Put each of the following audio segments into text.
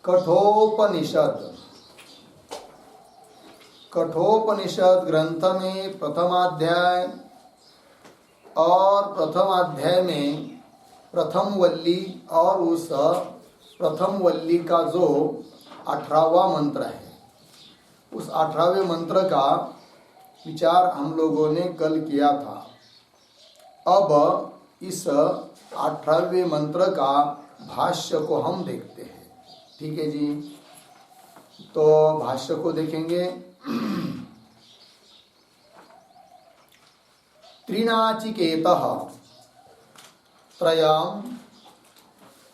कठोपनिषद। कठोपनिषद ग्रंथ में प्रथमाध्याय और प्रथमाध्याय में प्रथम वल्ली और उस प्रथम वल्ली का जो 18वां मंत्र है, उस 18वें मंत्र का विचार हम लोगों ने कल किया था। अब इस 18वें मंत्र का भाष्य को हम देखते हैं। ठीक है जी, तो भाष्य को देखेंगे। त्रिनाचिकेतः त्रयं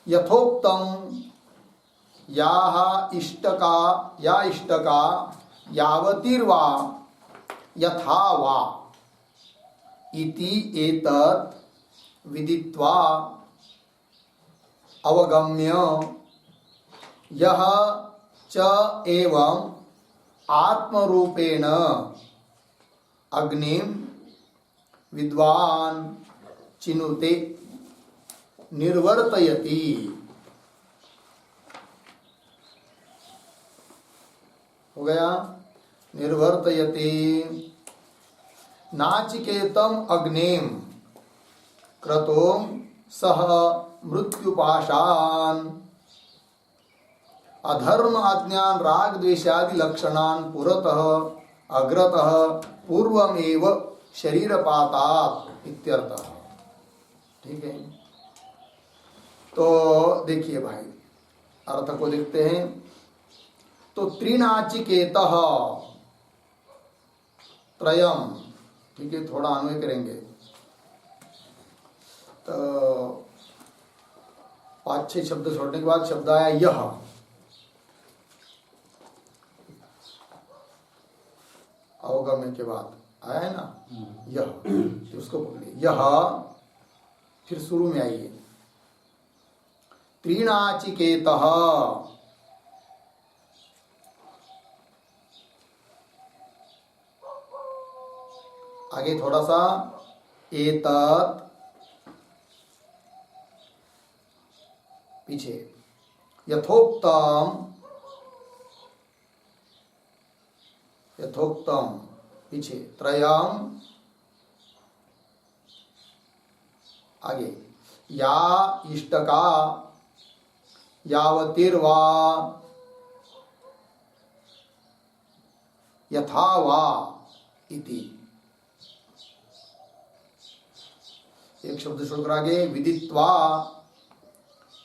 यथोक्तं या इष्टका यावतीर्वा यथा वा इति एतत् विदित्वा अवगम्य यह च एवं आत्मरूपेण अग्निं विद्वान् चिनुते निर्वर्तयति। हो गया, निर्वर्तयति। नाचिकेतम अग्निम क्रतुम सह मृत्युपाशान अधर्म अज्ञान राग द्वेषादि लक्षणान पुरतः अग्रतः पूर्वमेव शरीरपातात् इत्यर्थः। ठीक है, तो देखिए भाई, अर्थ को देखते हैं। तो त्रिनाचिकेतः त्रयम, ठीक है, थोड़ा अन्वय करेंगे तो 5-6 शब्द छोड़ने के बाद शब्द आया यह। अवगम्य के बाद आया है ना यह, तो उसको पकड़िए यह, फिर शुरू में आइए त्रिनाचिकेतः। आगे थोड़ा सा एतत्, पीछे यथोक्तम, यथोक्तम पीछे त्रयम, आगे या इष्टका यावतीर्वा यथा वा इति। एक शब्द छोड़कर आगे विदित्वा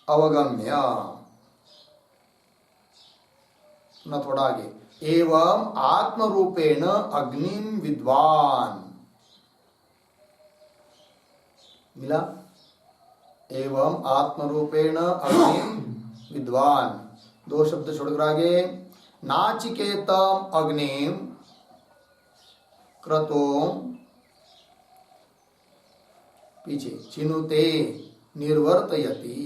अवगम्य, न थोड़ा आगे एवं आत्मरूपेण अग्निम विद्वान। मिला, एवं आत्मरूपेण अग्निम विद्वान। 2 शब्द छोड़कर आगे नाचिकेतम अग्निम क्रतुम, पीछे चिनुते निर्वर्तयति।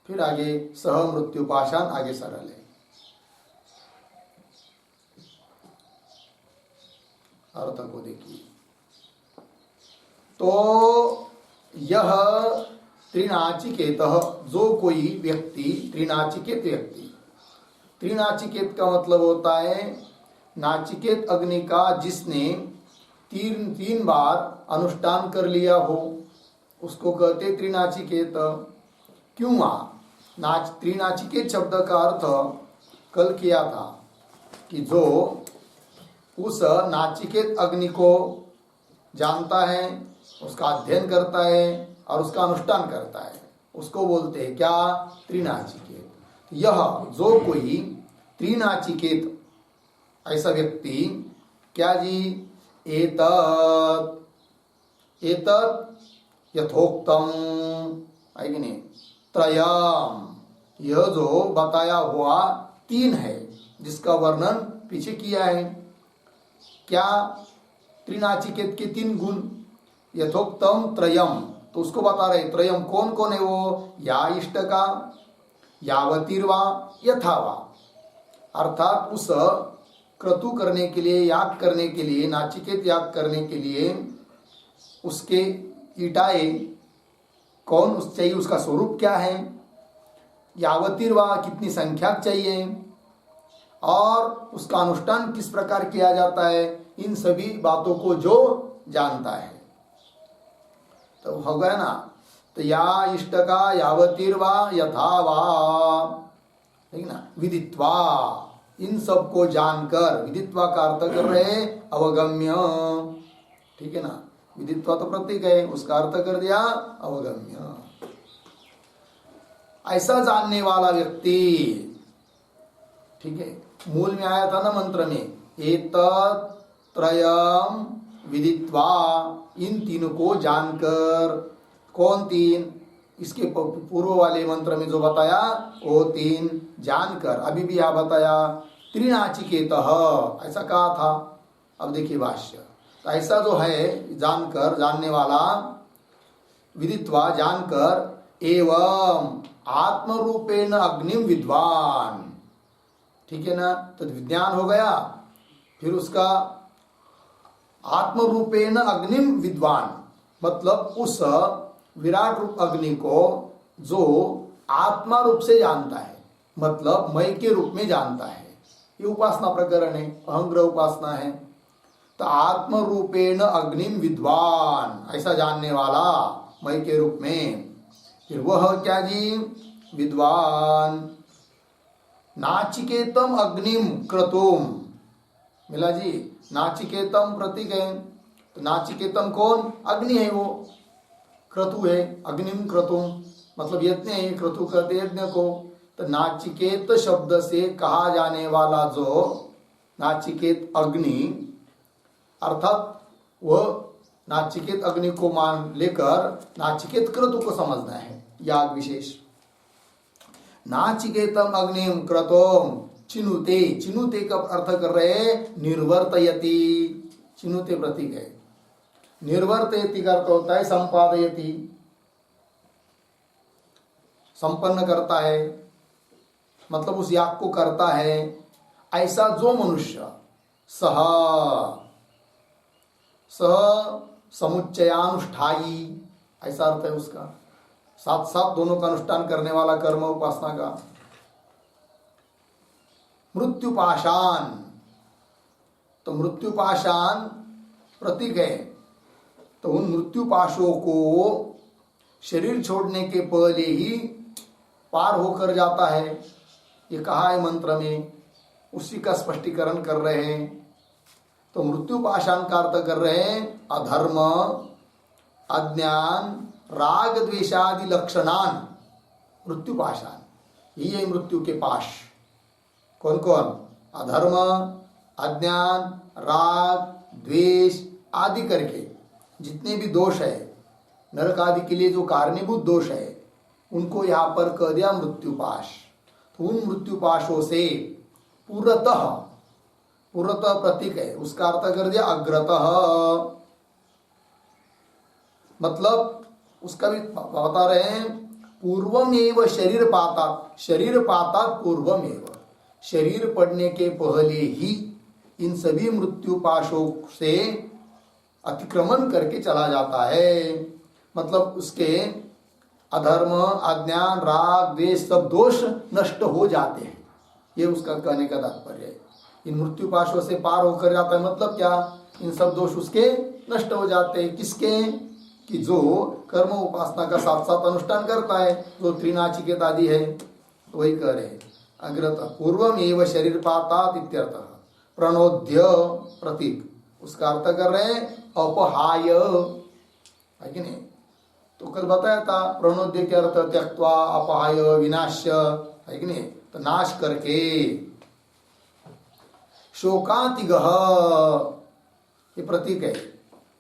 फिर आगे सह मृत्युपाशान, आगे सरल है। अर्थ को देखिए, तो यह त्रिनाचिकेतः, जो कोई व्यक्ति, त्रिनाचिकेत व्यक्ति, त्रिनाचिकेत का मतलब होता है नाचिकेत अग्नि का जिसने तीन बार अनुष्ठान कर लिया हो, उसको कहते त्रिनाचिकेत। क्यों त्रिनाचिकेत शब्द का अर्थ कल किया था कि जो उस नाचिकेत अग्नि को जानता है, उसका अध्ययन करता है और उसका अनुष्ठान करता है, उसको बोलते हैं क्या? त्रिनाचिकेत। यह जो कोई त्रिनाचिकेत ऐसा व्यक्ति, क्या जी? एतत् यथोक्तम, है कि नहीं? त्रयम, यह जो बताया हुआ 3 है, जिसका वर्णन पीछे किया है। क्या? त्रिनाचिकेत के 3 गुण। यथोक्तम त्रयम, तो उसको बता रहे त्रयम कौन कौन है वो? या इष्टका, यावतीर्वा, यथावा। अर्थात उस क्रतु करने के लिए, याग करने के लिए, नाचिकेत याग करने के लिए उसके इटाए कौन चाहिए, उसका स्वरूप क्या है, यावतीर्वा कितनी संख्या चाहिए और उसका अनुष्ठान किस प्रकार किया जाता है, इन सभी बातों को जो जानता है। तो हो गया ना। तो या इष्ट का यावतीर्वा यथा वा, ठीक ना, विदित्वा, इन सब को जानकर, विदित्वा का अर्थ कर रहे अवगम्य, ठीक है ना। विदित्वा तो प्रतीक है, उसका अर्थ कर दिया अवगम्य। ऐसा जानने वाला व्यक्ति, ठीक है, मूल में आया था ना मंत्र में, एतत्रयम् विदित्वा, इन तीनों को जानकर। कौन तीन? इसके पूर्व वाले मंत्र में जो बताया वो तीन जानकर। अभी भी यह बताया त्रिनाचिकेतः, ऐसा कहा था। अब देखिए भाष्य। तो ऐसा जो है जानकर, जानने वाला, विदित्वा जानकर, एवं आत्मरूपेण अग्निम विद्वान, ठीक है ना। तो विज्ञान हो गया, फिर उसका आत्मरूपेण अग्निम विद्वान, मतलब उस विराट रूप अग्नि को जो आत्मा रूप से जानता है, मतलब मय के रूप में जानता है। ये उपासना प्रकरण है, अहंग्रह उपासना है। तो आत्म रूपेण अग्निम विद्वान, ऐसा जानने वाला मय के रूप में। फिर वह क्या जी? विद्वान। नाचिकेतम अग्निम क्रतुम, मिला जी। नाचिकेतम प्रतीक है, तो नाचिकेतम कौन? अग्नि है, वो क्रतु है। अग्निम क्रतुम मतलब यज्ञ है, क्रतु कहते यज्ञ को। तो नाचिकेत शब्द से कहा जाने वाला जो नाचिकेत अग्नि, अर्थात वह नाचिकेत अग्नि को मान लेकर नाचिकेत क्रतु को समझना है, याग विशेष। नाचिकेतम अग्निम क्रतुम चिनुते, चिनुते का अर्थ कर रहे निर्वर्तयति, चिनुते प्रतीक है। निर्वर्तयति का अर्थ होता है संपादयति, संपन्न करता है, मतलब उस याग को करता है। ऐसा जो मनुष्य सह समुच्चयानुष्ठायी, ऐसा अर्थ है उसका, साथ साथ दोनों का अनुष्ठान करने वाला कर्म उपासना का। मृत्युपाशान, तो मृत्युपाशान प्रतीक है। तो उन मृत्युपाशों को शरीर छोड़ने के पहले ही पार होकर जाता है, ये कहा है मंत्र में, उसी का स्पष्टीकरण कर रहे हैं। तो मृत्युपाशान का अर्थ कर रहे हैं अधर्म, अज्ञान, राग द्वेषादि लक्षणान मृत्युपाशान, यही है मृत्यु के पाश। कौन कौन? अधर्म, अज्ञान, राग, द्वेष आदि करके जितने भी दोष है, नरक आदि के लिए जो कारणीभूत दोष है, उनको यहाँ पर कह दिया मृत्युपाश। तो उन मृत्युपाशों से पूर्वतः, पूर्वतः प्रतीक है, उसका अर्थ कर दिया अग्रतः, मतलब उसका भी बता रहे हैं पूर्वमेव शरीर पातात, शरीर पातात पूर्वमेव, शरीर पड़ने के पहले ही इन सभी मृत्युपाशों से अतिक्रमण करके चला जाता है। मतलब उसके अधर्म, अज्ञान, राग, द्वेष सब दोष नष्ट हो जाते हैं, ये उसका कहने का तात्पर्य है। इन मृत्युपाशों से पार होकर जाता है, मतलब क्या? इन सब दोष उसके नष्ट हो जाते हैं। किसके? कि जो कर्म उपासना का साथ साथ अनुष्ठान करता है, जो त्रिनाचिकेत आदि है, वही कह रहे अग्रत पूर्वम एव शरीर पातात इत्यर्थः। प्रणोद्य प्रतीक, उसका अर्थ कर रहे हैं अपहाय, है कि नहीं? तो कल बताया था प्रणोद्य के अर्थ त्यक्त्वा, अपहाय, विनाश्य, है कि नहीं? तो नाश करके। शोकातिगः ये प्रतीक है,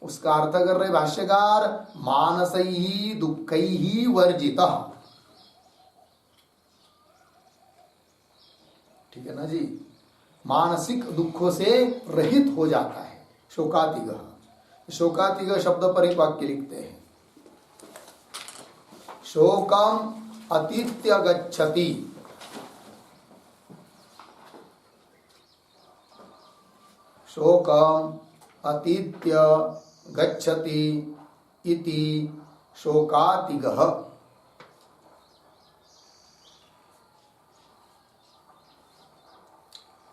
उसका अर्थ कर रहे भाष्यकार मानसैः दुःखैः वर्जितः, ठीक है ना जी? मानसिक दुखों से रहित हो जाता है शोकातिगः। शोकातिगः शब्द पर एक वाक्य लिखते हैं, शोकम अतीत्य गच्छति, शोकम अतीत्य गच्छति इति शोकातिगः।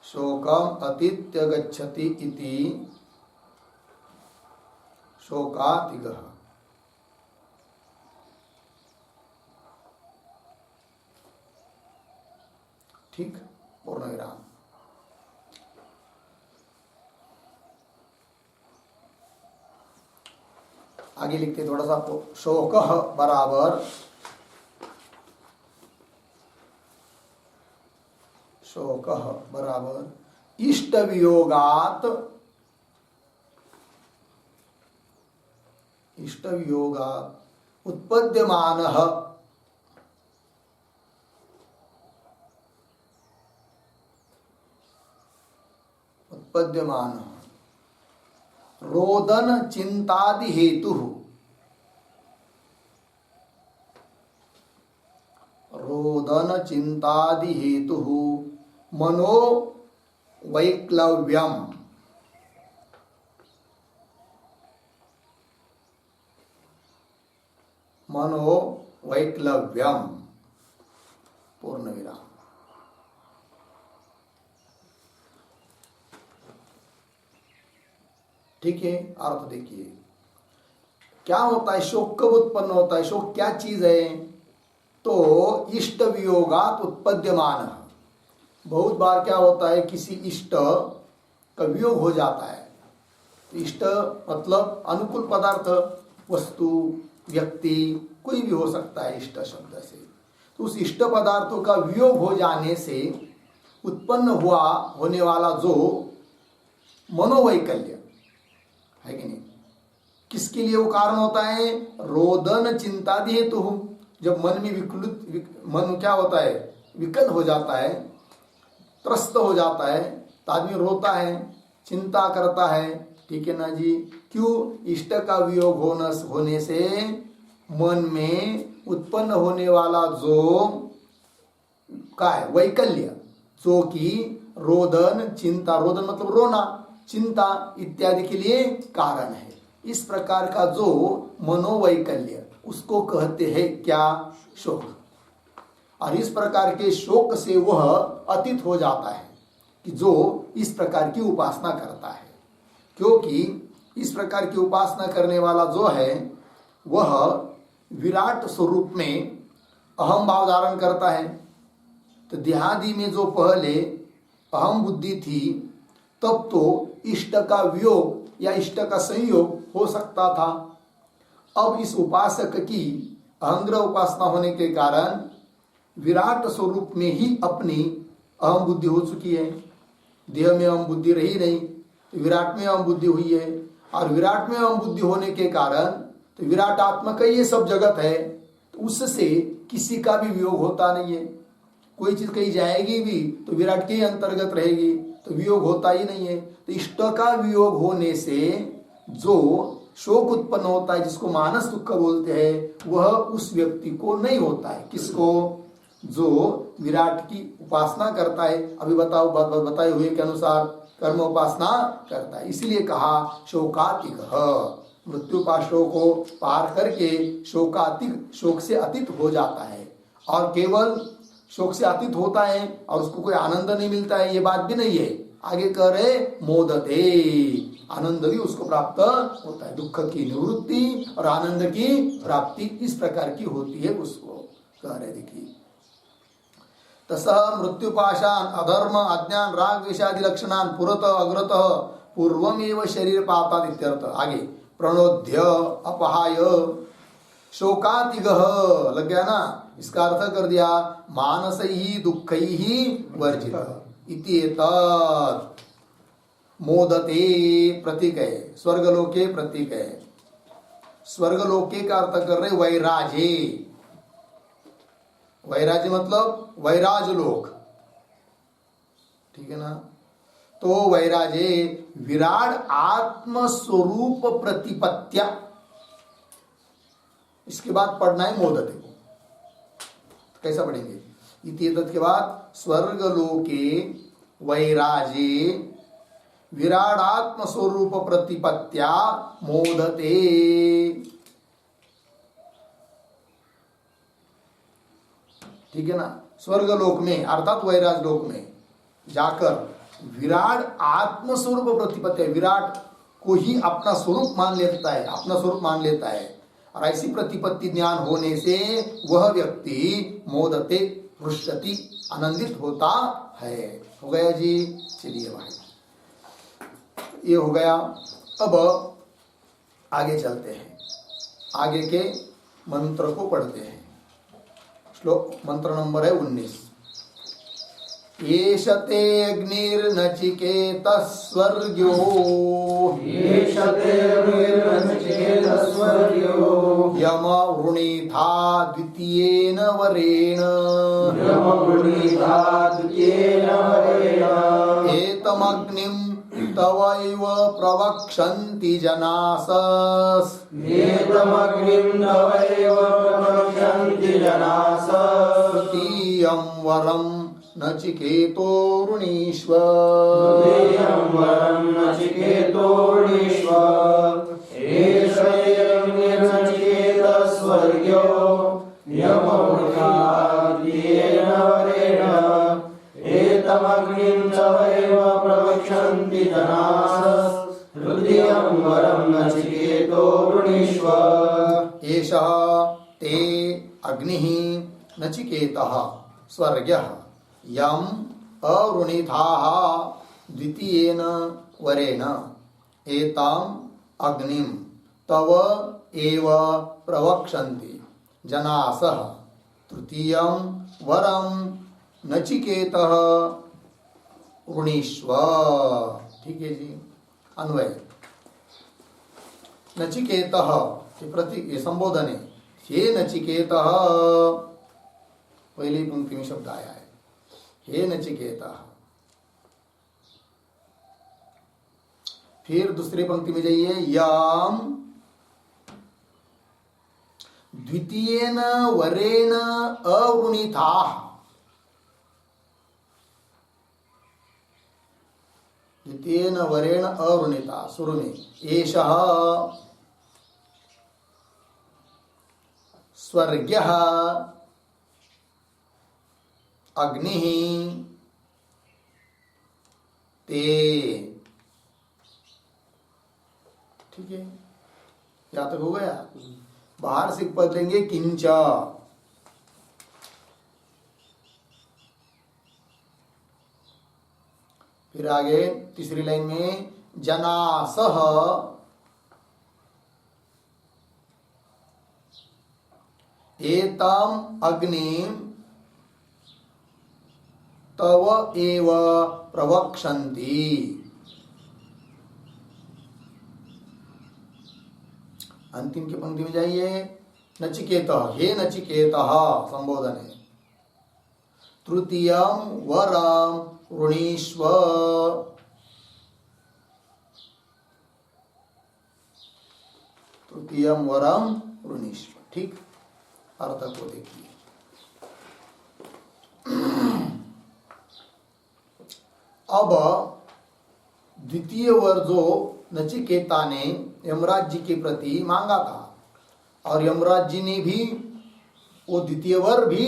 शोकम अतीत्य गच्छति इति शोकातिगः। ठीक, पूर्ण विराम। आगे लिखते थोड़ा सा आपको, शोकः बराबर शोकः बराबर इष्ट वियोगात उत्पद्यमानः रोदन चिंतादि हेतु मनो वैक्लव्यम पूर्ण विराम। ठीक है, अर्थ देखिए क्या होता है, शोक कब उत्पन्न होता है, शोक क्या चीज है, तो इष्ट वियोगात उत्पद्यमान। बहुत बार क्या होता है, किसी इष्ट का वियोग हो जाता है। इष्ट मतलब अनुकूल पदार्थ, वस्तु, व्यक्ति, कोई भी हो सकता है इष्ट शब्द से। तो उस इष्ट पदार्थों का वियोग हो जाने से उत्पन्न होने वाला जो मनोवैकल्य है कि नहीं, किसके लिए वो कारण होता है, रोदन चिंतादि हेतु। जब मन में मन क्या होता है, विकल हो जाता है, त्रस्त हो जाता है, तो आदमी रोता है, चिंता करता है। ठीक है ना जी, क्यों, इष्ट का वियोग होने से मन में उत्पन्न होने वाला जो का है वैकल्य, जो कि रोदन चिंता, रोदन मतलब रोना, चिंता इत्यादि के लिए कारण है। इस प्रकार का जो मनोवैकल्य, उसको कहते हैं क्या, शोक। और इस प्रकार के शोक से वह अतीत हो जाता है कि जो इस प्रकार की उपासना करता है। क्योंकि इस प्रकार की उपासना करने वाला जो है वह विराट स्वरूप में अहम भाव धारण करता है। तो देहादि में जो पहले अहम बुद्धि थी, तब तो इष्ट का वियोग या इष्ट का संयोग हो सकता था। अब इस उपासक की अहंग्रह उपासना होने के कारण विराट स्वरूप में ही अपनी अहम बुद्धि हो चुकी है। देह में अहम बुद्धि रही नहीं, तो विराट में अहम बुद्धि हुई है। और विराट में अहम बुद्धि होने के कारण तो विराट आत्मा का ये सब जगत है, तो उससे किसी का भी वियोग होता नहीं है। कोई चीज कहीं जाएगी भी तो विराट के ही अंतर्गत रहेगी, तो वियोग होता ही नहीं है। तो इष्ट का वियोग होने से जो शोक उत्पन्न होता है, जिसको मानस दुख बोलते हैं, वह उस व्यक्ति को नहीं होता है। किसको, जो विराट की उपासना करता है, अभी बताए हुए के अनुसार कर्म उपासना करता है। इसीलिए कहा शोकातिग, मृत्युपाशों को पार करके शोकातिग, शोक से अतीत हो जाता है। और केवल शोक से अतीत होता है और उसको कोई आनंद नहीं मिलता है, ये बात भी नहीं है। आगे कह रहे मोदते, आनंद भी उसको प्राप्त होता है। दुख की निवृत्ति और आनंद की प्राप्ति इस प्रकार की होती है, उसको कह रहे। देखिए, तसह मृत्युपाशान अधर्म अज्ञान राग द्वेषादि लक्षणान पुरत अग्रत पूर्वमेव शरीर पातात इत्यर्थ। आगे प्रणोद्य अपहाय शोकातिगः, लग गया ना, इसका अर्थ कर दिया मानसैः दुःखैः वर्जित इति एतत् मोदते प्रतीक है, स्वर्गलोके प्रतीक है। स्वर्गलोके का अर्थ कर रहे वैराजे। वैराज्य मतलब वैराज लोक, ठीक है ना। तो वैराजे विराट आत्म स्वरूप प्रतिपत्या, इसके बाद पढ़ना है मोदते को। कैसा पढ़ेंगे, इत्येतत् के बाद स्वर्गलोके वैराजे विराट आत्म स्वरूप प्रतिपत्या मोदते। ठीक है ना, स्वर्गलोक में अर्थात वैराज लोक में जाकर विराट आत्मस्वरूप प्रतिपत्ति है, विराट को ही अपना स्वरूप मान लेता है, अपना स्वरूप मान लेता है। और ऐसी प्रतिपत्ति ज्ञान होने से वह व्यक्ति मोदते पृष्ठति आनंदित होता है। हो गया जी। चलिए भाई, ये हो गया। अब आगे चलते हैं, आगे के मंत्र को पढ़ते हैं। श्लोक मंत्र नंबर है 19। एष ते अग्निर्नचिकेतः स्वर्ग्यो, एष ते अग्निर्नचिकेतः स्वर्ग्यो, यमवृणीथा द्वितीयेन वरेण, यमवृणीथा द्वितीयेन वरेण, एतमग्निं तवैव प्रवक्षन्ति जनासस्, एतमग्निं तवैव प्रवक्षन्ति जनासः, तृतीयं वरं नचिकेतो वृणीष्व, तृतीयं वरं नचिकेतो वृणीष्व। एष ते अग्निर्नचिकेतः स्वर्ग्यो, यमवृणीथा द्वितीयेन वरेण, एतमग्निं तवैव प्रवक्षन्ति जनासः, तृतीयं वरं नचिकेतो वृणीष्व। एषः ते अग्निः नचिकेतः स्वर्ग्यः, यम् अवृणीथाः द्वितीयेन वरेण, एताम् अग्निं तव एव प्रवक्षन्ति जनासः, तृतीयं वरं नचिकेतः वृणीष्व। ठीक है जी। अन्वय, नचिकेतः ये प्रति ये संबोधन है। हे नचिकेतः, पहली पंक्ति में शब्द आया है, हे नचिकेतः। फिर दूसरी पंक्ति में जाइए, याम द्वितीयेन वरेण अवृणीथाः, द्वितीयेन वरेण अवृणीता, शुरू में एषः स्वर्ग्यः अग्निः ते। ठीक है, यहाँ तक हो गया। बाहर से पढ़ लेंगे किंच, फिर आगे तीसरी लाइन में जनासः एताम अग्निं तव एव प्रवक्षन्ति। अंतिम की पंक्ति में जाइए, नचिकेतः, हे नचिकेतः संबोधन है। तृतीयं वरं वृणीष्व, तृतीयं वरं वृणीष्व। ठीक, अर्थ को देखिए। अब द्वितीय वर जो नचिकेता ने यमराज जी के प्रति मांगा था, और यमराज जी ने भी वो द्वितीय वर भी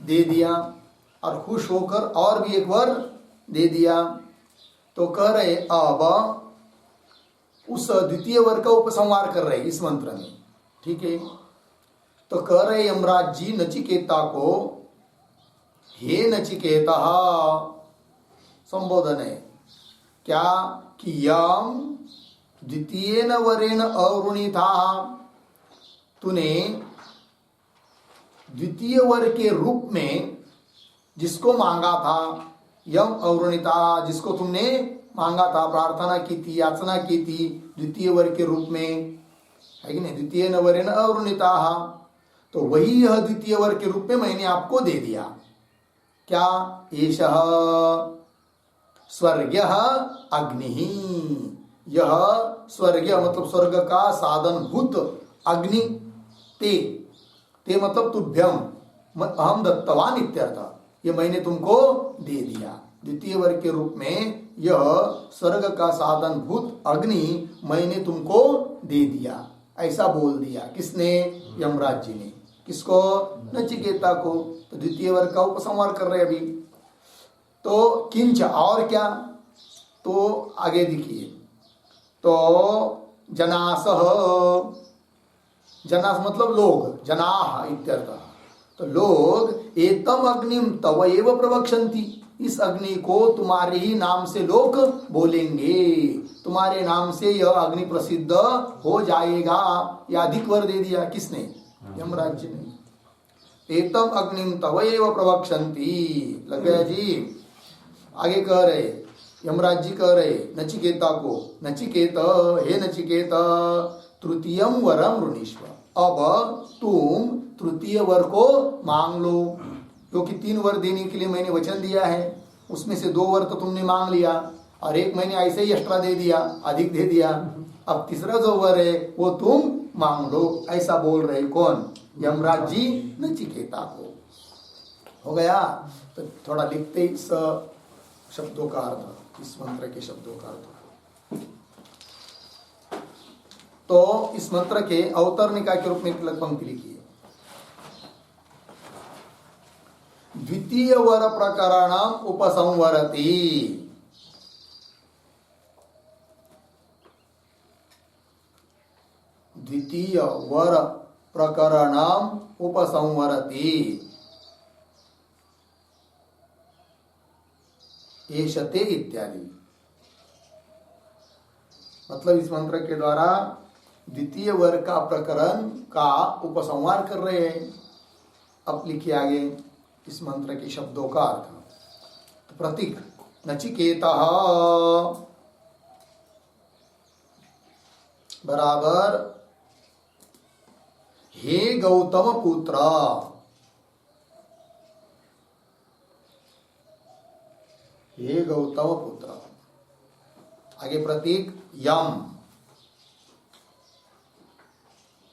दे दिया, और खुश होकर और भी एक वर दे दिया। तो कह रहे अब उस द्वितीय वर का उपसंहार कर रहे इस मंत्र में। ठीक है, तो कह रहे यमराज जी नचिकेता को, हे नचिकेता संबोधन है क्या कि यम द्वितीयेन वरेण अवृणीथा, तूने द्वितीय वर के रूप में जिसको मांगा था, यम अवृणीता जिसको तुमने मांगा था, प्रार्थना की थी, याचना की थी द्वितीय वर के रूप में, है कि नहीं, द्वितीयेन वरेण अवृणीता, तो वही यह द्वितीय वर के रूप में मैंने आपको दे दिया। क्या? एषः स्वर्ग्यः अग्निः, यह स्वर्ग मतलब स्वर्ग का साधन भूत अग्नि, ते मतलब तुभ्यम अहम दत्तवान इत्यर्थ, ये मैंने तुमको दे दिया। द्वितीय वर्ग के रूप में यह स्वर्ग का साधन भूत अग्नि मैंने तुमको दे दिया, ऐसा बोल दिया। किसने? यमराज जी ने। किसको? नचिकेता को। तो द्वितीय वर्ग का उपसंहार कर रहे अभी। तो किंच, और क्या? तो आगे देखिए, तो जनासह, जनास मतलब लोग, जनाह इत्यर्थः, तो लोग एतम अग्निम तव एव प्रवक्षन्ति, इस अग्नि को तुम्हारे ही नाम से लोग बोलेंगे, तुम्हारे नाम से यह अग्नि प्रसिद्ध हो जाएगा। यह अधिक वर दे दिया किसने? यमराज ने। एतम अग्निम तव एव प्रवक्षन्ति, लग गया जी। आगे कह रहे, यमराज जी कह रहे नचिकेता को, नचिकेत, हे नचिकेत, तृतीयम वरम ऋणीष्व, अब तुम तृतीय वर को मांग लो, क्योंकि 3 वर देने के लिए मैंने वचन दिया है, उसमें से 2 वर तो तुमने मांग लिया और 1 मैंने ऐसे ही एक्स्ट्रा दे दिया, अधिक दे दिया। अब तीसरा जो वर है वो तुम मांग लो, ऐसा बोल रहे कौन? यमराज जी नचिकेता को। हो गया? तो थोड़ा लिखते इस शब्दों का अर्थ, इस मंत्र के शब्दों का अर्थ। तो इस मंत्र के अवतरणिका के रूप में एक पंक्ति लिखिए, द्वितीय वर प्रकरणम उपसंवरति, द्वितीय वर प्रकरणम उपसंवरति, एषते इत्यादि। मतलब इस मंत्र के द्वारा द्वितीय वर का प्रकरण का उपसंहार कर रहे हैं। अब लिखिए आगे इस मंत्र के शब्दों का अर्थ। तो प्रतीक नचिकेता बराबर हे गौतम पुत्र, हे गौतम पुत्र। आगे प्रतीक यम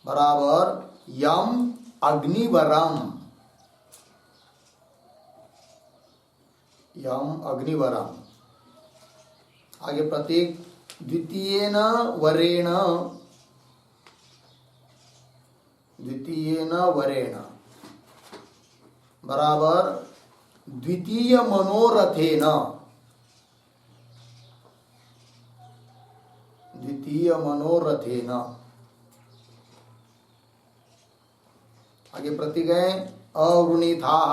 बराबर यम अग्निवरम, यम अग्निवरम। आगे प्रतीक द्वितीयेन वरेण, द्वितीयेन वरेण बराबर द्वितीय मनोरथेन, द्वितीय मनोरथेन। आगे प्रतीक है अवृणीथाः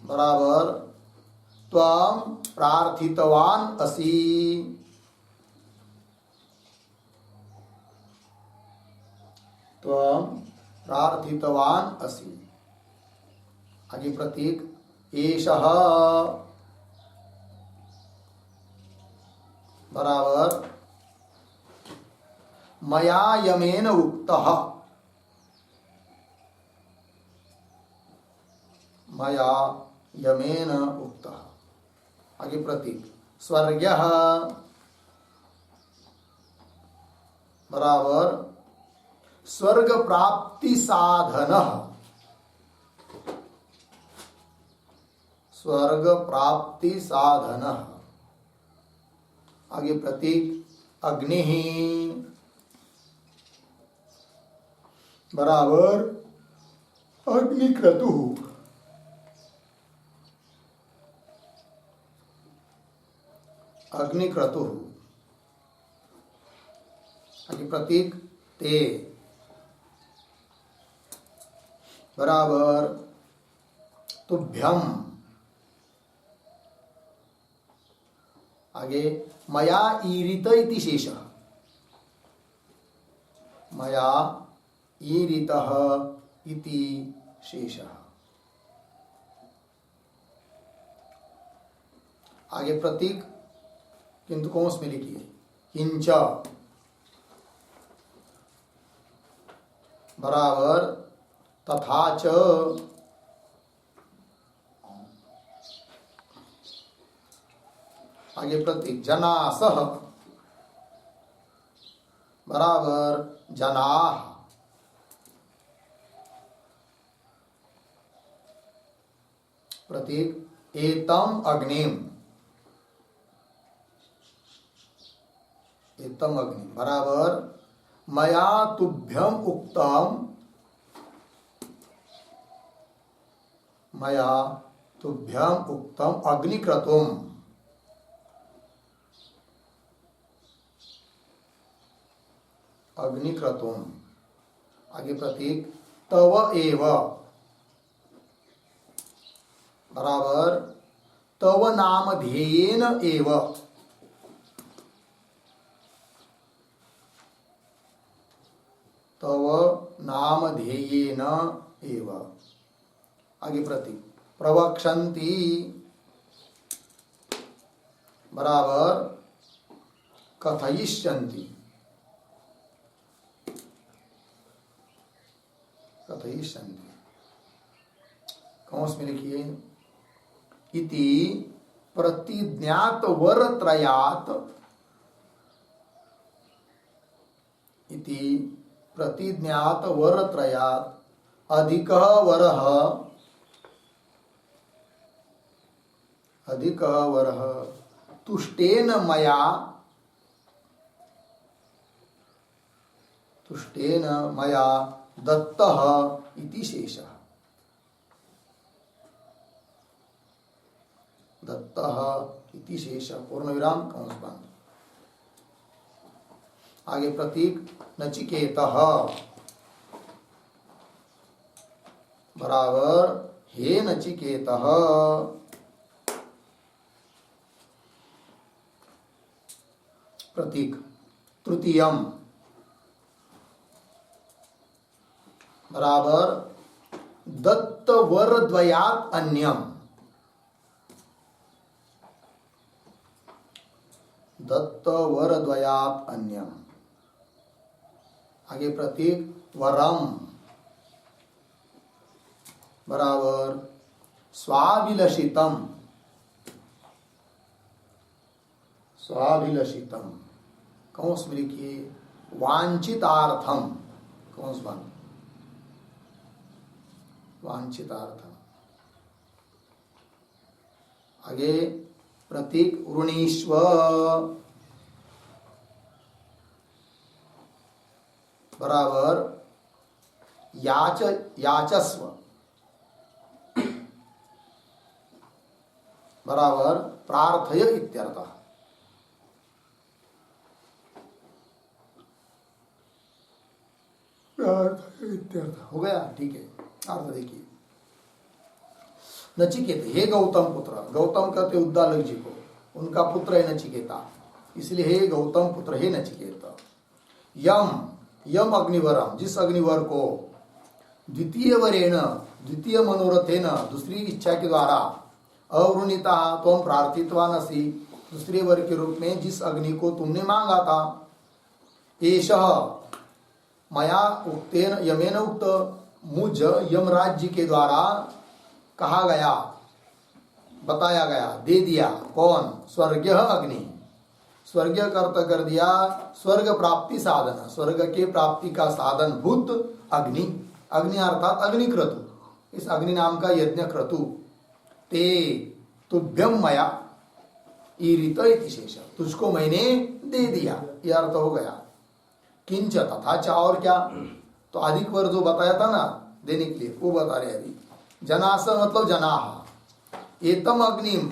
बराबर त्वं प्रार्थितवान असि, त्वं प्रार्थितवान असि। आगे प्रतीक एषः बराबर मया यमेन उक्तः, मया यमेन उक्तः। आगे प्रतीक स्वर्ग्यः बराबर स्वर्ग प्राप्ति साधनः, स्वर्ग प्राप्ति साधनः। आगे प्रतीक अग्निः बराबर अग्निक्रतुः, अग्निक्रतुः। आगे प्रतीक ते बराबर तुभ्यम। आगे मया ईरित इति शेषः, मया ईरितः इति शेषः। आगे प्रतीक किंतु कौंस में लिखिए किंच बराबर तथा च। आगे प्रतीक जनासः बराबर जनाः। प्रतीक एतम अग्निम, एतम अग्नि बराबर मया तुभ्यम उक्तम, मया तुभ्यम उक्तम अग्निक्रतुम, अग्निक्रतुम। आगे प्रतीक तव एव, बराबर तव नाम ध्येयेन एव, तव नाम ध्येयेन एव। आगे प्रतीक प्रवक्षन्ति, बराबर कथयिष्यन्ति, कथयिष्यन्ति। कौंस में लिखिए इति प्रतिज्ञात वरत्रयात्, इति प्रतिज्ञात वरत्रयात् अधिकः वरः, अधिकः वरः तुष्टेन मया, तुष्टेन मया दत्तः इति शेषः, दत्तः इति शेषः। पूर्ण विराम कंस बंद। आगे प्रतीक नचिकेतः, बराबर हे नचिकेतः। प्रतीक तृतीयम, बराबर दत्त वर द्वयात् अन्यम, दत्त वर द्वयात् अन्यम। आगे प्रतीक वरम, बराबर स्वाभिलषितम, स्वाभिलषितम। कौंस में लिखिए वांछितार्थम, कौंस बंद, वांछितार्थम। आगे प्रतीक ऋणीष्व, बराबर याचस्व, बराबर प्रार्थय इत्यर्थः। हो गया, ठीक है। अर्थ देखिए नचिकेत, हे गौतम पुत्र, गौतम कहते उद्दालक जी को, उनका पुत्र है नचिकेता, इसलिए हे गौतम पुत्र, हे नचिकेता। यम, यम अग्निवरम, जिस अग्निवर को द्वितीय वरेण, द्वितीय मनोरथेन, दूसरी इच्छा के द्वारा अवृणिता त्वं प्रार्थितवान असि, दूसरे वर के रूप में जिस अग्नि को तुमने मांगा था। एषः मया उक्तेन यमेन उक्त, मुझ यमराज जी के द्वारा कहा गया, बताया गया, दे दिया। कौन? स्वर्गीय अग्नि, स्वर्गीय कर्त कर दिया, स्वर्ग प्राप्ति साधन, स्वर्ग के प्राप्ति का साधन भूत अग्नि, अग्नि अर्थात अग्निक्रतु, इस अग्नि नाम का यज्ञ क्रतु। ते तुभ्यम मया ईरित इति शेष, तुझको मैंने दे दिया, यह अर्थ हो गया। किंच तथा चा, और क्या? तो अधिक वर जो बताया था ना देने के लिए, वो बता रहे अभी। जनास मतलब जनाह, एतम अग्निम,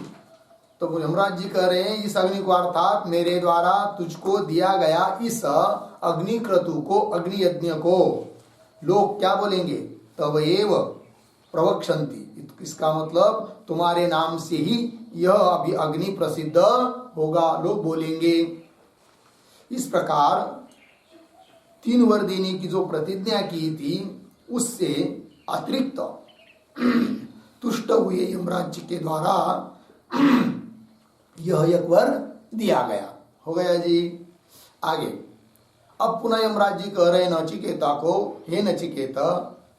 तो यमराज जी कह रहे हैं इस अग्नि को, अर्थात मेरे द्वारा तुझको दिया गया इस अग्नि क्रतु को, अग्नि यज्ञ को लोग क्या बोलेंगे? तब एव प्रवक्षन्ति, इसका मतलब तुम्हारे नाम से ही यह अभी अग्नि प्रसिद्ध होगा, लोग बोलेंगे। इस प्रकार 3 वर देने की जो प्रतिज्ञा की थी उससे अतिरिक्त तुष्ट हुए यमराज जी के द्वारा यह एक वर दिया गया। हो गया जी। आगे अब पुनः यमराज जी कह रहे नचिकेता को, हे नचिकेता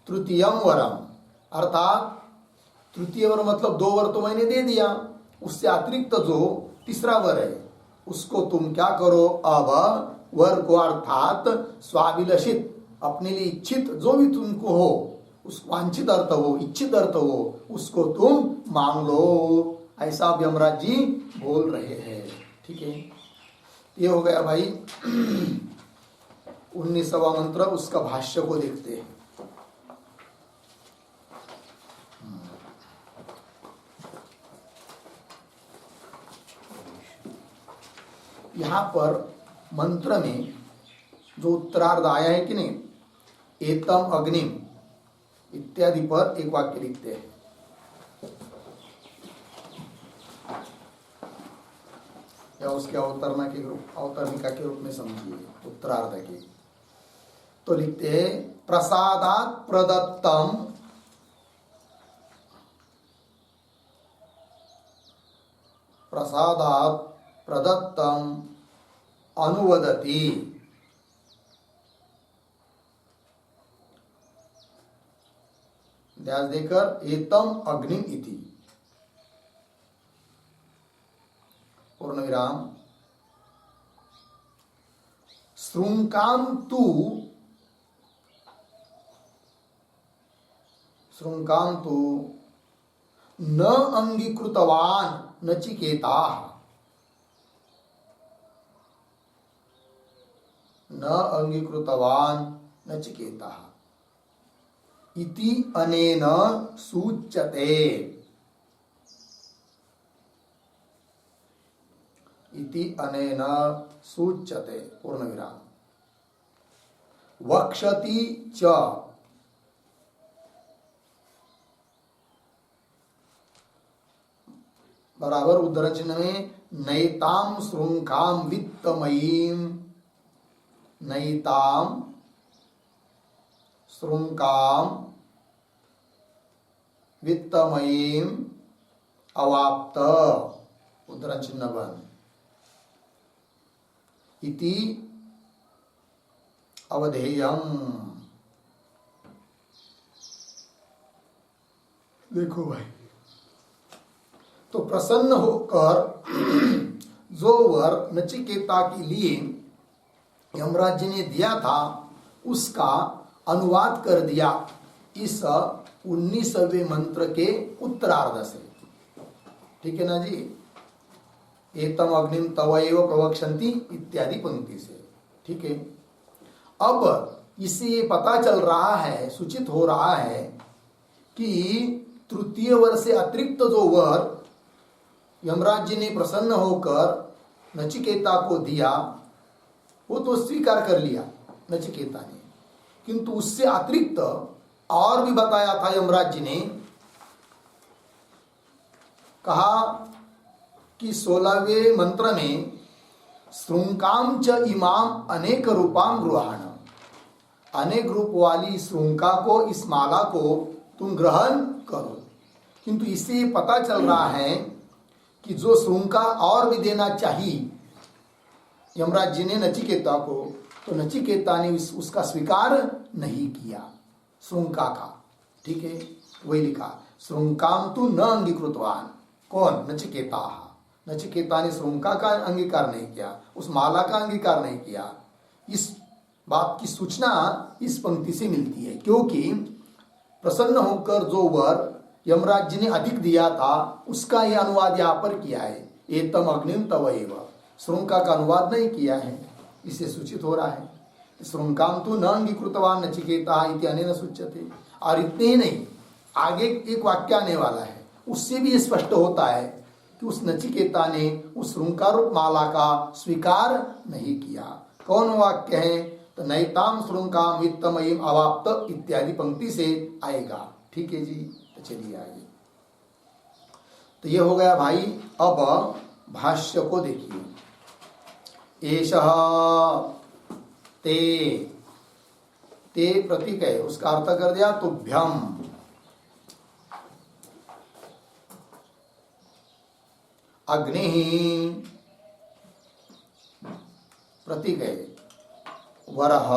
तृतीयम वरम, अर्थात तृतीय वर मतलब 2 वर तो मैंने दे दिया, उससे अतिरिक्त जो तीसरा वर है उसको तुम क्या करो? अब वर को अर्थात स्वाभिलषित, अपने लिए इच्छित जो भी तुमको हो, उस वांछित अर्थ हो, इच्छित अर्थ हो, उसको तुम मांग लो, ऐसा यमराज जी बोल रहे हैं। ठीक है, ये हो गया भाई 19वां मंत्र। उसका भाष्य को देखते हैं। यहां पर मंत्र में जो उत्तरार्ध आया है कि नहीं, एतम अग्निम इत्यादि पर एक वाक्य लिखते हैं। या उसके अवतरणिका के रूप में समझिए उत्तरार्ध के। तो लिखते हैं प्रसादात प्रदत्तम अनुवदति। ध्यान देकर एतम अग्निम इति पूर्ण विराम श्रृंकाम तु न अंगीकृतवान नचिकेता इति अनेन सूच्यते। पूर्ण विराम वक्षति च बराबर उद्धरण चिन्ह में नैताम श्रृंखाम वित्तमयीम, नैताम श्रृंखाम वित्तमयीम अवाप्त उद्धरण चिन्ह बन इति अवधेयम। देखो भाई, तो प्रसन्न होकर जो वर नचिकेता के लिए यमराज जी ने दिया था उसका अनुवाद कर दिया इस 19वें मंत्र के उत्तरार्ध से। ठीक है ना जी, एतम अग्निम तवैव प्रवक्षन्ति इत्यादि पंक्ति से। ठीक है, अब इससे पता चल रहा है, सूचित हो रहा है कि तृतीय वर से अतिरिक्त जो वर यमराज जी ने प्रसन्न होकर नचिकेता को दिया वो तो स्वीकार कर लिया नचिकेता ने, किंतु उससे अतिरिक्त और भी बताया था यमराज जी ने। कहा कि 16वें मंत्र में श्रृंकाम च इमाम अनेक रूपाम गृहाण, अनेक रूप वाली श्रृंका को, इस माला को तुम ग्रहण करो। किंतु इससे पता चल रहा है कि जो श्रृंका और भी देना चाहिए यमराज जी ने नचिकेता को, तो नचिकेता ने उसका स्वीकार नहीं किया श्रृंका का। ठीक है, वही लिखा श्रृंकाम तु न अंगीकृतवान। कौन? नचिकेता। नचिकेता ने श्रृंका का अंगीकार नहीं किया, उस माला का अंगीकार नहीं किया। इस बात की सूचना इस पंक्ति से मिलती है, क्योंकि प्रसन्न होकर जो वर यमराज जी ने अधिक दिया था उसका यह अनुवाद यहाँ पर किया है, एतम अग्निम तवैव। श्रृंका का अनुवाद नहीं किया है, इससे सूचित हो रहा है श्रृंकाम तो न अंगीकृतवान नचिकेता इति अनेन सूच्यते। और इतने ही नहीं, आगे एक वाक्य आने वाला है, उससे भी स्पष्ट होता है कि उस नचिकेता ने उस श्रृंका रूप माला का स्वीकार नहीं किया। कौन वाक्य है? तो नैताम श्रृंकाम वित्तमयीम अवाप्त इत्यादि पंक्ति से आएगा। ठीक है जी, तो चलिए आगे। तो ये हो गया भाई। अब भाष्य को देखिए, एषः ते प्रतीक है, उसका अर्थ कर दिया तुभ्यम। अग्नि प्रतीक है, वरः।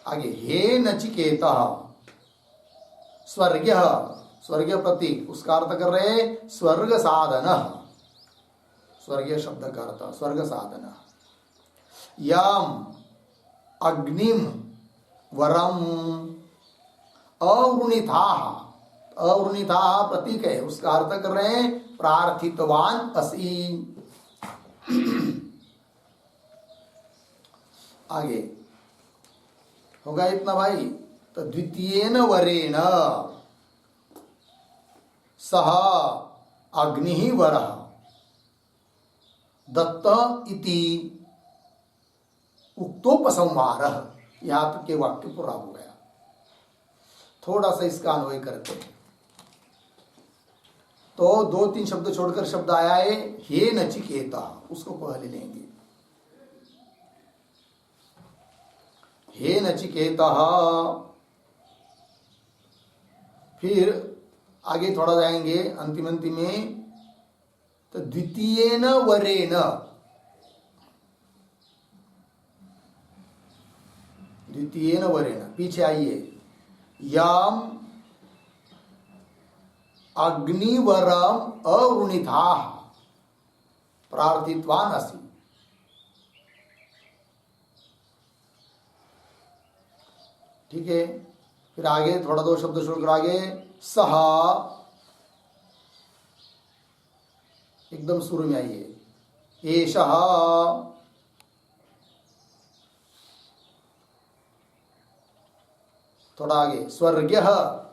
आगे हे नचिकेता, स्वर्ग, स्वर्ग प्रतीक, उसका अर्थ कर रहे हैं स्वर्ग साधन। स्वर्गीय शब्द का अर्थ स्वर्ग साधन। यम अग्निम वरम अवृणिथा, अवृणिथा प्रतीक है, उसका अर्थ कर रहे हैं प्रार्थितवान असि। आगे होगा इतना भाई। तो द्वितीयेन वरेण सह अग्नि वरः, दत्त इति उक्तोपसंहार, यहां तक के वाक्य पूरा हो गया। थोड़ा सा इसका अन्वय करते हैं। तो 2-3 शब्द छोड़कर शब्द आया है हे नचिकेता, उसको पहले लेंगे। हे नचिकेता, फिर आगे थोड़ा जाएंगे अंतिम में, तो द्वितीयेन वरेण, द्वितीयेन वरेण, पीछे आइए, याम अग्निवरम अवृणिता प्रार्थितवान असि। ठीक है, फिर आगे थोड़ा 2 शब्द छोड़कर आगे, सह, एकदम शुरू में आइए, एषः, थोड़ा आगे, स्वर्गः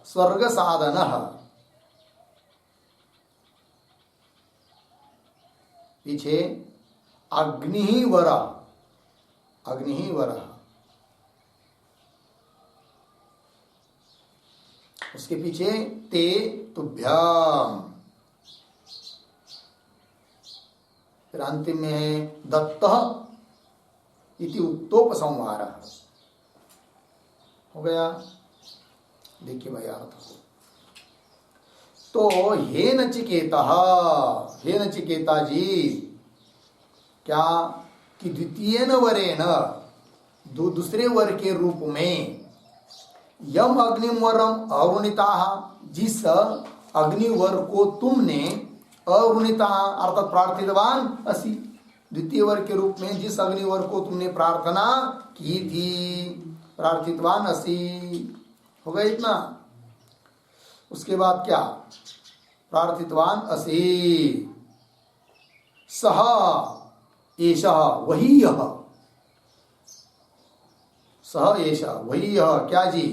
स्वर्ग साधनः, पीछे अग्निवर, अग्निवर, उसके पीछे ते तुभ्याम, फिर अंतिम में है दत्त इति उक्तोपसंहार। हो गया, देखिए भाई अर्थ हो। तो हे नचिकेता, हे नचिकेता जी, क्या कि द्वितीयेन वरेण, दूसरे वर के रूप में, यम अग्निवरम अवृणिता, जिस अग्निवर को तुमने, अवृणिता अर्थात प्रार्थितवान असि, द्वितीय वर के रूप में जिस अग्निवर को तुमने प्रार्थना की थी, प्रार्थितवान असि। हो गया इतना। उसके बाद क्या, प्रार्थितवान असि, सह एषः, वही यह, सह एषः, वही यह, क्या जी,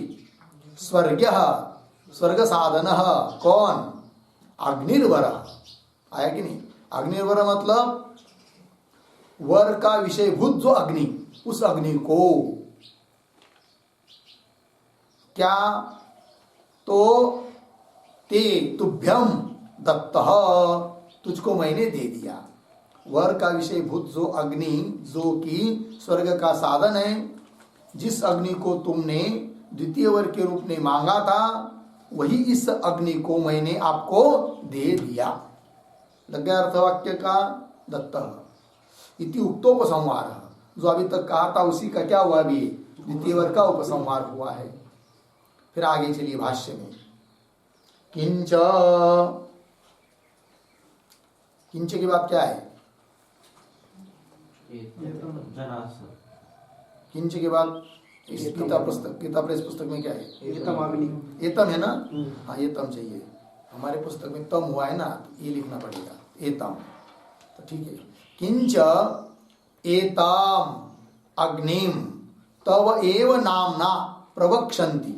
स्वर्गः स्वर्ग साधनः, कौन, अग्निर्वर, आया कि नहीं। अग्निर्वर मतलब वर का विषयभूत जो अग्नि, उस अग्नि को, क्या, तो ते तुभ्यम दत्तः, तुझको मैंने दे दिया। वर का विषयभूत जो अग्नि, जो कि स्वर्ग का साधन है, जिस अग्नि को तुमने द्वितीय वर के रूप में मांगा था, वही इस अग्नि को मैंने आपको दे दिया। लग गया अर्थवाक्य का, दत्तः इति उक्तोपसंहार, जो अभी तक कहा था उसी का क्या हुआ, अभी द्वितीय वर का उपसंहार हुआ है। फिर आगे चलिए भाष्य में, किंच, किंच की बात क्या है, किंच के बाद इस गीता प्रेस पुस्तक में क्या है, एतम है ना। हाँ, एतम चाहिए, हमारे पुस्तक में तम हुआ है ना, ये लिखना पड़ेगा एतम। तो ठीक है, किंच एताम अग्निम तव एव नामना प्रवक्षन्ति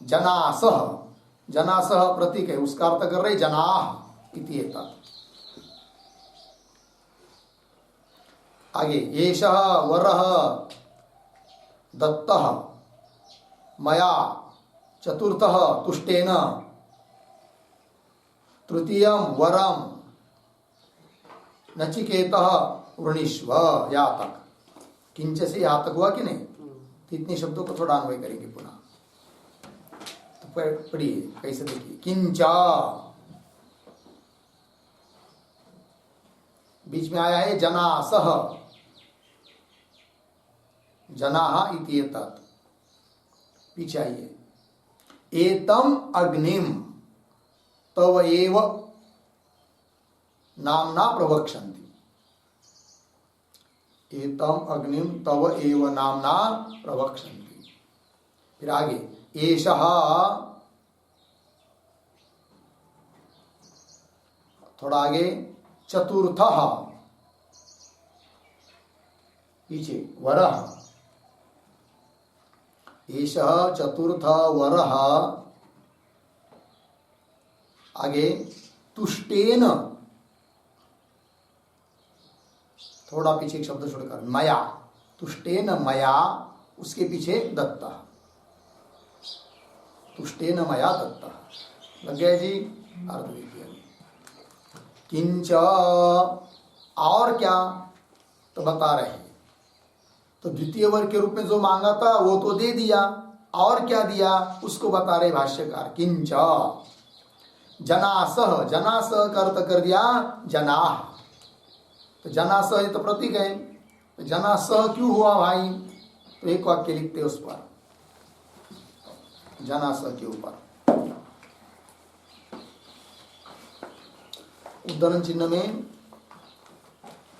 जनासः, जनासः प्रतीक है, उसका अर्थ कर रहे जनाः इति एतत्। आगे, एषः वरः दत्तः मया चतुर्थः तुष्टेन, तृतीयं वरम नचिकेतः वृणीष्व, या तक। किंच से यहाँ तक हुआ कि नहीं। तो इतने शब्दों को थोड़ा अन्वय करेंगे पुनः। तो पढ़िए कैसे, देखिए, किंचा बीच में आया है जनासः, जनाः इति एतत्, पीछे आइए, एतम अग्निम तव एव नामना प्रवक्षन्ति, एतम अग्निम तव एव नामना प्रवक्षन्ति। फिर आगे, एषः, थोड़ा आगे, चतुर्थः, पीछे वरः, एषः चतुर्थ वरः, आगे तुष्टेन थोड़ा पीछे एक शब्द छोड़कर, मया, तुष्टेन मया, उसके पीछे दत्ता, तुष्टेन मया दत्ता, लग गया जी। अर्थ देखिए, किंच, और क्या, तो बता रहे हैं। तो द्वितीय वर्ग के रूप में जो मांगा था वो तो दे दिया, और क्या दिया उसको बता रहे भाष्यकार। किंच जनासह, जनासह का अर्थ कर दिया जनाह, तो जनासह ये तो प्रतीक है, तो जनासह क्यों हुआ भाई, तो एक वाक्य लिखते उस पर, जनासह के ऊपर उद्धरण चिन्ह में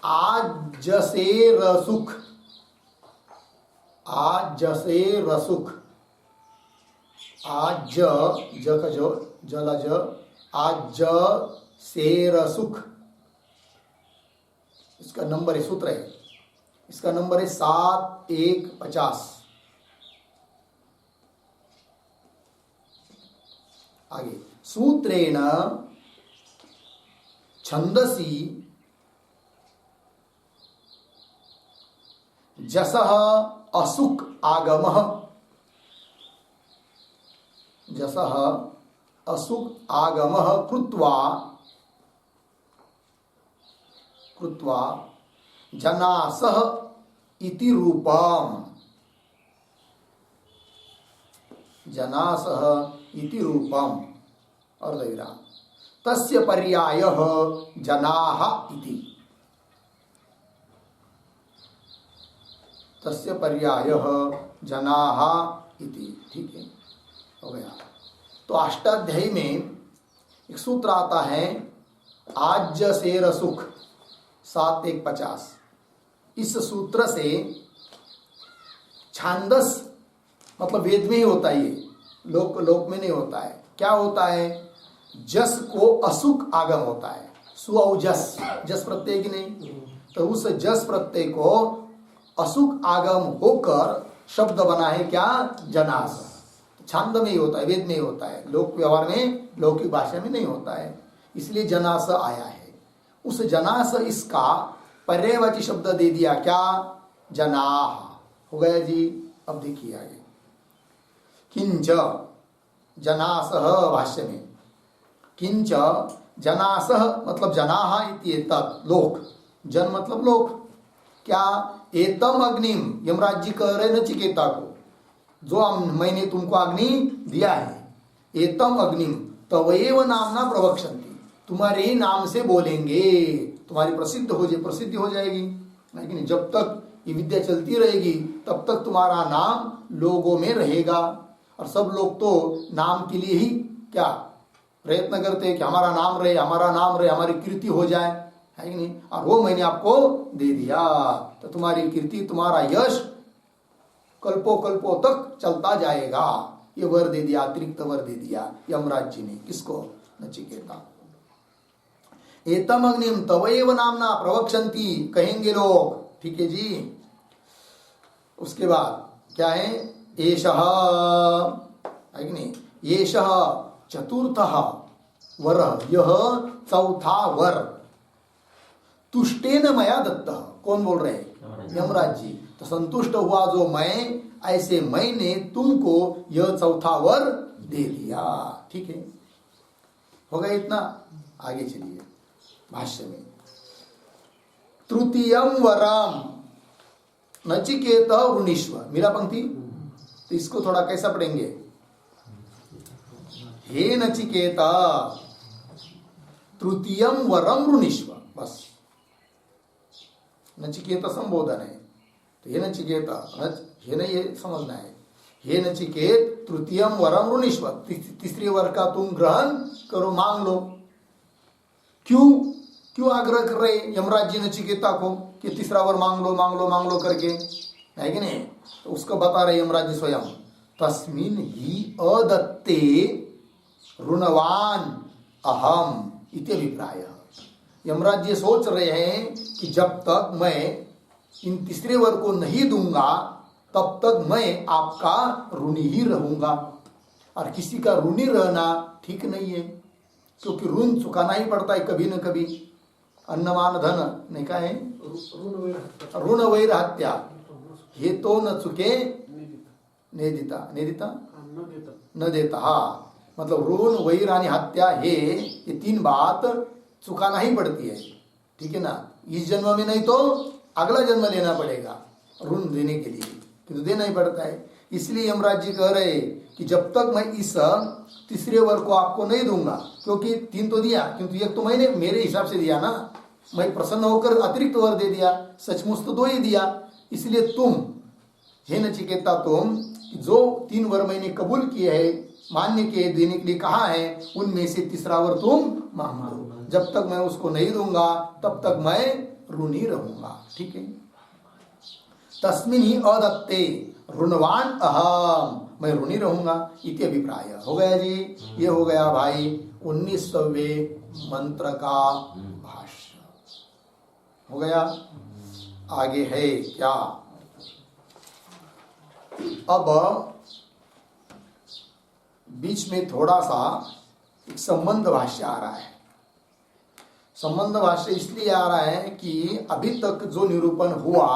आज जसे रसुख, आज जसे रसुख, आज ज का जो जला ज, आज ज से रसुख, इसका नंबर है, सूत्र है, इसका नंबर है 7150। आगे, सूत्रेण छंदसी जसः असुख आगमः, जसः असुख आगमः कृत्वा कृत्वा जनासः इति रूपम्, जनासः इति रूपम्, और विराम, तस्य पर्यायः जनाः इति, तस्य पर्यायः जनाः इति, ठीक है, हो गया। तो अष्टाध्यायी में एक सूत्र आता है, आज से रसुख 7150, इस सूत्र से छांदस, मतलब वेद में ही होता है ये, लोक लोक में नहीं होता है। क्या होता है, जस को असुख आगम होता है, सु और जस, जस प्रत्यय की नहीं, तो उस जस प्रत्यय को असुख आगम होकर शब्द बना है क्या, जनास। छंद में ही होता है, वेद में ही होता है, लोक व्यवहार में, लौकिक भाषा में नहीं होता है, इसलिए जनास आया है। उस जनास इसका पर्यायवाची शब्द दे दिया, क्या, जनाह, हो गया जी। अब देखिए आगे, किंच जनासह, भाष्य में किंच जनासह मतलब जनाह इति एतत्, लोक, जन मतलब लोक, क्या, एतम अग्निम, यमराज जी कह रहे नचिकेता को, जो मैंने तुमको अग्नि दिया है, एतम अग्निम तवैव नामना प्रवक्षन्ति, तुम्हारे ही नाम से बोलेंगे, तुम्हारी प्रसिद्धि हो जाएगी, लेकिन जब तक ये विद्या चलती रहेगी तब तक तुम्हारा नाम लोगों में रहेगा। और सब लोग तो नाम के लिए ही क्या प्रयत्न करते हैं कि हमारा नाम रहे, हमारा नाम रहे, हमारी कीर्ति हो जाए, है कि नहीं। और वो मैंने आपको दे दिया, तो तुम्हारी कीर्ति, तुम्हारा यश कल्पों कल्पों तक चलता जाएगा। ये वर दे दिया, अतिरिक्त वर दे दिया यमराज जी ने, किसको, नचिकेता। एतम अग्निम तवैव नामना प्रवक्षन्ति, कहेंगे लोग, ठीक है जी। उसके बाद क्या है, एषः, है कि नहीं, एषः चतुर्थः वर, यह चौथा वर, तुष्टेन मया दत्तः, कौन बोल रहे हैं, यमराज जी। तो संतुष्ट हुआ जो मैं, ऐसे मैंने तुमको यह चौथा वर दे दिया, ठीक है, हो गया इतना। आगे चलिए भाष्य में, तृतीयम वरम नचिकेत वृणीष्व, मिला पंक्ति, तो इसको थोड़ा कैसा पढ़ेंगे, हे नचिकेता तृतीयम वरम वृणीष्व, बस नचिकेता संबोधन है, तो हे नचिकेता, हे नहीं, ये समझना है, हे नचिकेत तृतीयम वरम वृणीष्व, तीसरे वर का तुम ग्रहण करो, मांग लो। क्यों आग्रह कर रहे यमराज जी नचिकेता को कि तीसरा वर मांग लो, मांग लो, मांग लो करके, है कि नहीं। तो उसको बता रहे यमराज जी स्वयं, तस्मिन् ही अदत्ते ऋणवान अहम इति अभिप्राय। यमराज जी सोच रहे हैं कि जब तक मैं इन तीसरे वर को नहीं दूंगा तब तक मैं आपका ऋणी ही रहूंगा, और किसी का ऋणी रहना ठीक नहीं है, क्योंकि ऋण चुकाना ही पड़ता है कभी न कभी, अन्नमान धन नाही काय ऋण वैर हत्या हे तो न चुके नेदिता न देता हा मतलब ऋण वैर आणि हत्या ये तीन बात चुकाना ही पड़ती है, ठीक है ना। इस जन्म में नहीं तो अगला जन्म लेना पड़ेगा ऋण देने के लिए, तो देना ही पड़ता है। इसलिए यमराज जी कह रहे कि जब तक मैं इस तीसरे वर को आपको नहीं दूंगा, क्योंकि तीन तो दिया किंतु एक तो मैंने मेरे हिसाब से दिया ना, मैं प्रसन्न होकर अतिरिक्त वर दे दिया, सचमुच तो दो ही दिया। इसलिए तुम हे नचिकेता तुम जो तीन वर मैंने कबूल किए है, मान्य किए, देने के लिए कहा है, उनमें से तीसरा वर तुम मांग लो। जब तक मैं उसको नहीं दूंगा तब तक मैं ऋणी रहूंगा, ठीक है। तस्मिन ही अदत्ते ऋणवान अहम, मैं ऋणी रहूंगा इति अभिप्राय। हो गया जी, ये हो गया भाई 19वें मंत्र का भाष्य हो गया। आगे है क्या, अब बीच में थोड़ा सा एक संबंध भाष्य आ रहा है। संबंध भाष्य इसलिए आ रहा है कि अभी तक जो निरूपण हुआ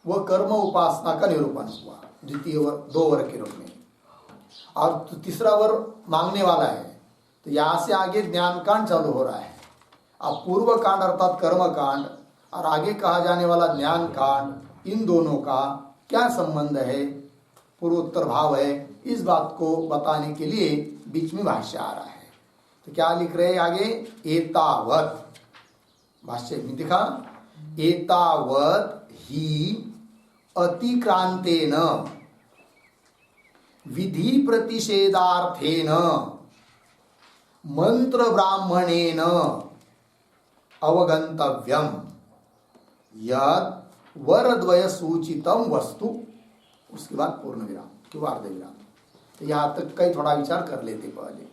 वह कर्म उपासना का निरूपण हुआ द्वितीय वर, दो वर के रूप में, और तीसरा वर मांगने वाला है। तो यहां से आगे ज्ञान कांड चालू हो रहा है। अब पूर्व कांड अर्थात कर्म कांड और आगे कहा जाने वाला ज्ञान कांड, इन दोनों का क्या संबंध है, पूर्वोत्तर भाव है, इस बात को बताने के लिए बीच में भाष्य आ रहा है। तो क्या लिख रहे हैं आगे, एतावत, भाष्य में दिखा, एतावत ही अतिक्रांतेन विधि प्रतिषेधार्थेन मंत्र ब्राह्मणेन अवगंतव्यम यद वरद्वय सूचितम वस्तु। उसके बाद पूर्ण विराम क्यों अर्ध विराम। तो यहां तक कई थोड़ा विचार कर लेते पहले,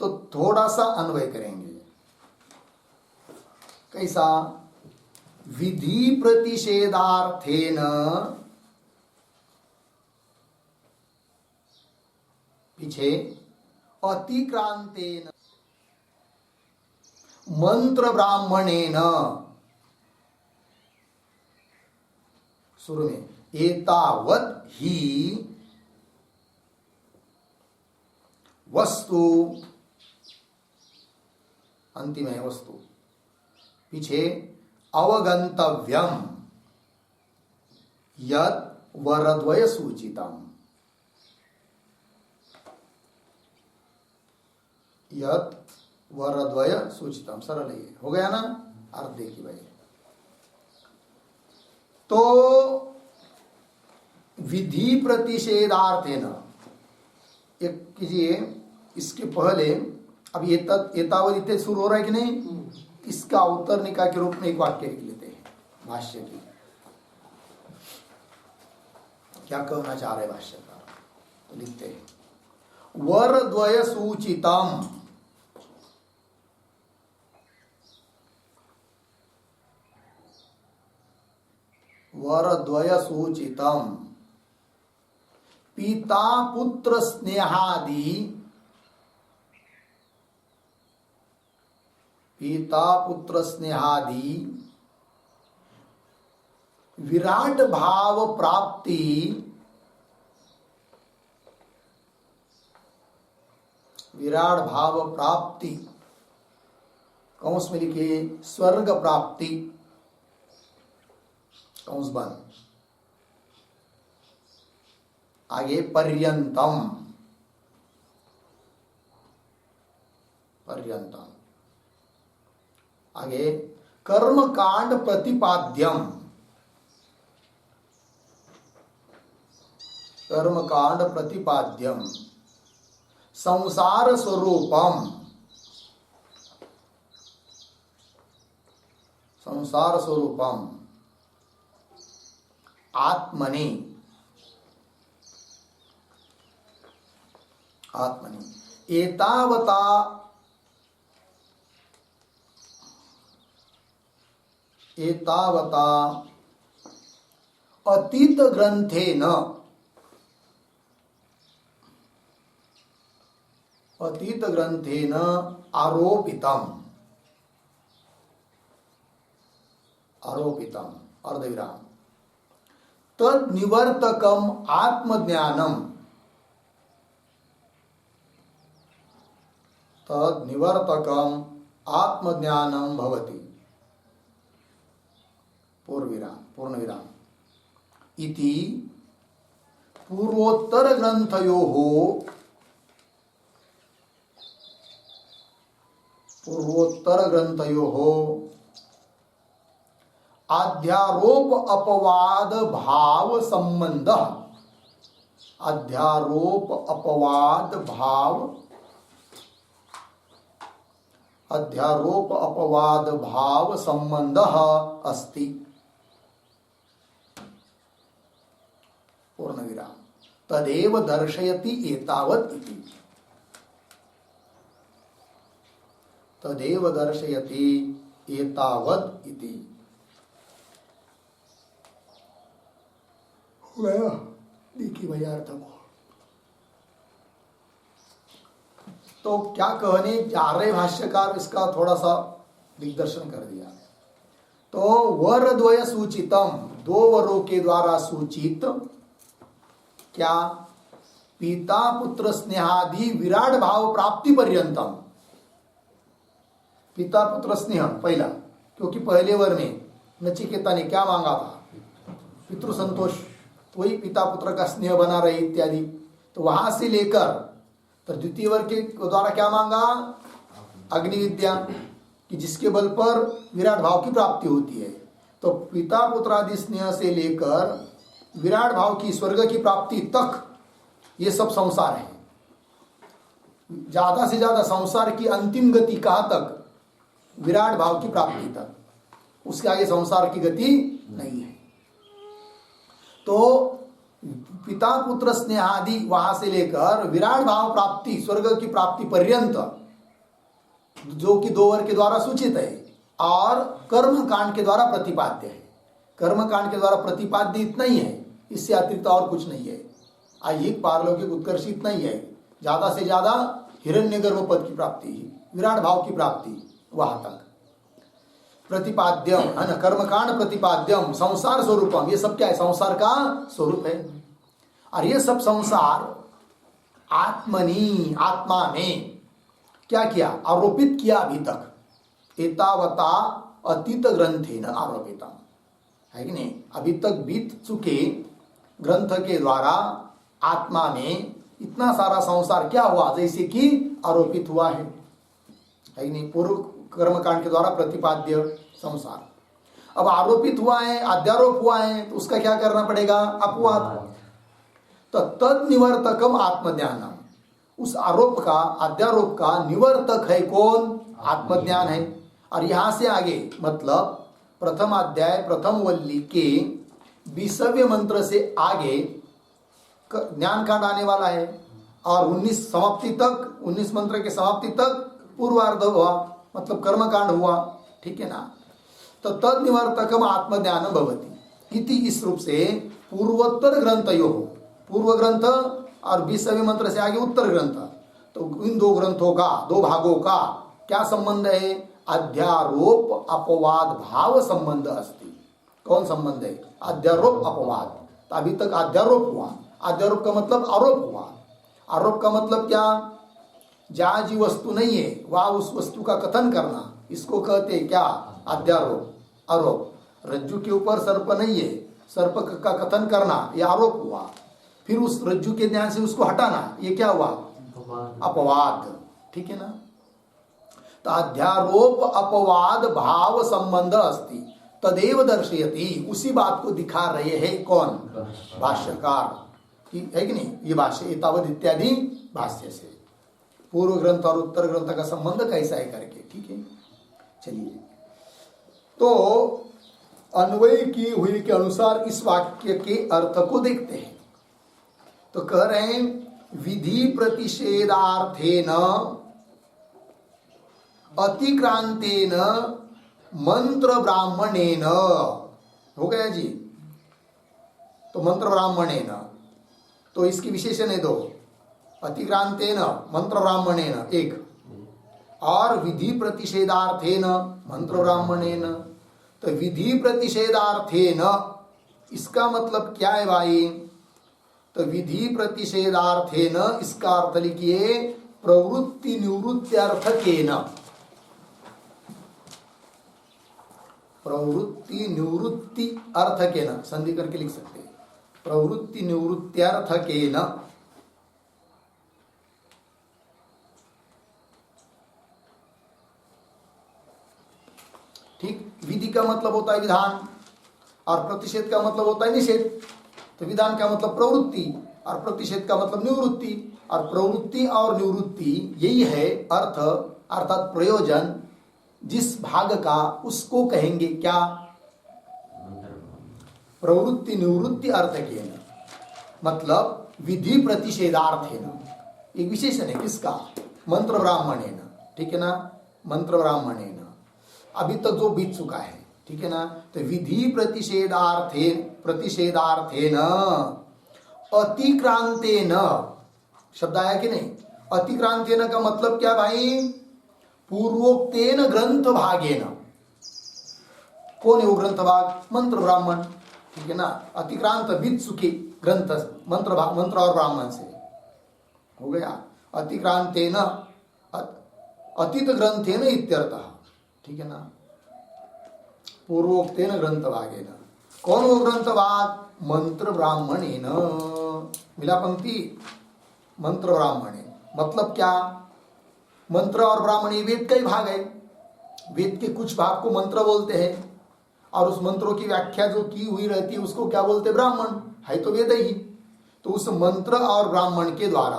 तो थोड़ा सा अन्वय करेंगे। कैसा, विधि प्रतिषेधार्थेन पीछे अतिक्रांतेन मंत्र ब्राह्मणेन, शुरू में एतावत ही वस्तु, अंतिम है वस्तु, पीछे अवगंतव्यम यत् वरद्वय सूचितम, यत् वरद्वय सूचितम। सरल है, हो गया ना। अर्थ देखिए भाई, तो विधि प्रतिषेधार्थेन, एक कीजिए इसके पहले, अब ये एतावत शुरू हो रहा है कि नहीं, इसका उत्तरनिका के रूप में एक वाक्य लिख लेते हैं भाष्य की। क्या कहना चाह रहे भाष्यकार, तो लिखते हैं, वरद्वय सूचितम, वरद्वय सूचितम पिता पुत्र स्नेहादि, पिता पुत्र स्नेहादि विराट भाव प्राप्ति, विराट भाव प्राप्ति, कौंस में लिखे स्वर्ग प्राप्ति, कौंस बंद, आगे पर्यंतम, पर्यंतम, आगे कर्म कांड प्रतिपाद्यम, कर्म कांड प्रतिपाद्यम संसार स्वरूपम, संसार स्वरूपम आत्मनि, आत्मनि एतावता, एतावता अतीत ग्रंथेन, अतीत ग्रंथेन आरोपितम आरोपितम अर्धविराम तद निवर्तकम आत्मज्ञानम तद निवर्तकम आत्मज्ञानम भवति पूर्णविराम इति पूर्वोत्तर ग्रंथयोः अध्यारोप अपवाद भाव संबंध अध्यारोप अपवाद भाव संबंध अस्ति पूर्णविराम तदेव दर्शयति एतावत् इति तदेव दर्शयति एतावत् इति हो गया। देखिए भैया अर्थ को तो क्या कहने जा रहे भाष्यकार इसका थोड़ा सा दिग्दर्शन कर दिया। तो वर द्वय सूचितम दो वरों के द्वारा सूचित क्या पिता पुत्र स्नेहादि विराट भाव प्राप्ति पर्यंतम पिता पुत्र स्नेह पहला क्योंकि पहले वर में नचिकेता ने क्या मांगा था पितृ संतोष तो वही पिता पुत्र का स्नेह बना रहे इत्यादि तो वहां से लेकर तो द्वितीय वर के द्वारा क्या मांगा अग्नि विद्या कि जिसके बल पर विराट भाव की प्राप्ति होती है। तो पिता पुत्र आदि स्नेह से लेकर विराट भाव की स्वर्ग की प्राप्ति तक ये सब संसार है। ज्यादा से ज्यादा संसार की अंतिम गति कहाँ तक विराट भाव की प्राप्ति तक, उसके आगे संसार की गति नहीं है। तो पिता पुत्र स्नेहादि वहां से लेकर विराट भाव प्राप्ति स्वर्ग की प्राप्ति पर्यंत जो कि दो वर के द्वारा सूचित है और कर्म कांड के द्वारा प्रतिपाद्य है। कर्म कांड के द्वारा प्रतिपाद्य इतना ही है, इससे अतिरिक्त और कुछ नहीं है। ऐहिक पारलौकिक उत्कर्ष इतना ही है। ज्यादा से ज्यादा हिरण्यगर्भ पद की प्राप्ति विराट भाव की प्राप्ति वहां तक प्रतिपाद्यम है ना। कर्मकांड प्रतिपाद्यम संसार स्वरूपम ये सब क्या है संसार का स्वरूप है। और ये सब संसार आत्मनि आत्मा में क्या किया आरोपित किया अभी तक एतावता अतीत ग्रंथे न आरोपिता है कि नहीं। अभी तक बीत चुके ग्रंथ के द्वारा आत्मा में इतना सारा संसार क्या हुआ जैसे कि आरोपित हुआ है कि नहीं। पूर्व कर्मकांड के द्वारा प्रतिपाद्य संसार अब आरोपित हुआ है अध्यारोप हुआ है तो उसका क्या करना पड़ेगा अपवाद। तो तद निवर्तकम आत्मज्ञानम उस आरोप का अध्यारोप का निवर्तक है कौन आत्मज्ञान है। और यहां से आगे मतलब प्रथम अध्याय प्रथम वल्ली के 20वें मंत्र से आगे ज्ञान कांड आने वाला है और 19 समाप्ति तक 19 मंत्र के समाप्ति तक पूर्वार्ध हुआ मतलब कर्म कांड हुआ ठीक है ना। तो तद निवर्तकम आत्मज्ञान भवति इति इस रूप से पूर्वोत्तर ग्रंथयो पूर्व ग्रंथ और 20वें मंत्र से आगे उत्तर ग्रंथ तो इन दो ग्रंथों का दो भागों का क्या संबंध है अध्यारोप अपवाद भाव संबंध अस्ति। कौन संबंध है अध्यारोप अपवाद। तो अभी तक अध्यारोप हुआ अध्यारोप का मतलब आरोप हुआ। आरोप का मतलब क्या जहाँ जी वस्तु नहीं है वह उस वस्तु का कथन करना इसको कहते हैं क्या अध्यारोप आरोप। रज्जु के ऊपर सर्प नहीं है सर्प का कथन करना यह आरोप हुआ। फिर उस रज्जु के ध्यान से उसको हटाना ये क्या हुआ अपवाद ठीक है ना। तो अध्यारोप अपवाद भाव संबंध अस्ति तदेव दर्शयति उसी बात को दिखा रहे हैं कौन भाष्यकार है कि नहीं। ये भाष्य एतावद इत्यादि भाष्य से पूर्व ग्रंथ और उत्तर ग्रंथ का संबंध कैसा है करके ठीक है। चलिए तो अन्वय की हुई के अनुसार इस वाक्य के अर्थ को देखते हैं। तो कह रहे हैं विधि प्रतिषेधार्थेन अतिक्रांतेन मंत्र ब्राह्मणेन हो गया जी। तो मंत्र ब्राह्मणेन तो इसकी विशेषण है दो अतिक्रांतेन मंत्र ब्राह्मणेन एक, और विधि प्रतिषेधार्थेन मंत्र ब्राह्मणेन। तो विधि प्रतिषेधार्थेन इसका मतलब क्या है भाई? तो विधि प्रतिषेधार्थेन इसका अर्थ लिखिए प्रवृत्ति निवृत्त्यर्थकेन। प्रवृत्ति निवृत्ति अर्थकेन संधि करके लिख सकते हैं, प्रवृत्ति निवृत्त्यर्थकेन। ठीक, विधि का मतलब होता है विधान और प्रतिषेध का मतलब होता है निषेध। तो विधान का मतलब प्रवृत्ति और प्रतिषेध का मतलब निवृत्ति, और प्रवृत्ति और निवृत्ति यही है अर्थ, अर्थात प्रयोजन। जिस भाग का उसको कहेंगे क्या? प्रवृत्ति निवृत्ति अर्थ के न, मतलब विधि प्रतिषेधार्थेन। एक विशेषण है किसका? मंत्र ब्राह्मणेन। ठीक है ना, मंत्र ब्राह्मणेन। अभी तक जो बीत चुका है, ठीक है ना। तो विधि प्रतिषेधार्थेन अतिक्रांतेन शब्द आया कि नहीं? अतिक्रांतेन का मतलब क्या भाई? पूर्वोक्तेन ग्रंथ भागेन। कौन है वो ग्रंथ भाग? मंत्र ब्राह्मण। ठीक है ना, अतिक्रांत बीत चुके ग्रंथ मंत्र और ब्राह्मण से हो गया। अतिक्रांतेन अतीत ग्रंथेन इत्यर्थः। ठीक है ना, पूर्वोक्तेन ग्रंथ भागेन। कौन वो ग्रंथ भाग? मंत्र ब्राह्मणेन। मिला पंक्ति, मंत्र ब्राह्मणेन मतलब क्या? मंत्र और ब्राह्मण ये वेद का ही भाग है। वेद के कुछ भाग को मंत्र बोलते हैं और उस मंत्रों की व्याख्या जो की हुई रहती है उसको क्या बोलते? ब्राह्मण। है तो वेद ही। तो उस मंत्र और ब्राह्मण के द्वारा,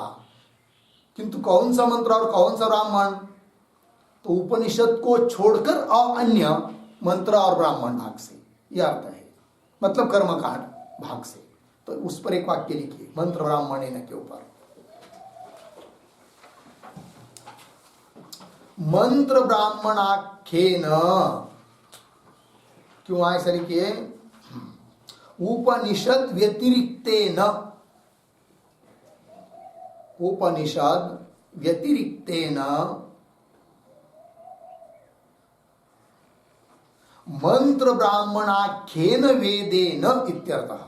किंतु कौन सा मंत्र और कौन सा ब्राह्मण? तो उपनिषद को छोड़कर और अन्य मंत्र और ब्राह्मण भाग से, यह अर्थ है। मतलब कर्मकांड भाग से। तो उस पर एक वाक्य लिखिए मंत्र ब्राह्मणेन के ऊपर। मंत्र ब्राह्मणाख्येन, क्यों ऐसा लिखिए? उपनिषद व्यतिरिक्तेन। उपनिषद व्यतिरिक्तेन मंत्र ब्राह्मणाख्येन वेदेन इत्यर्थः।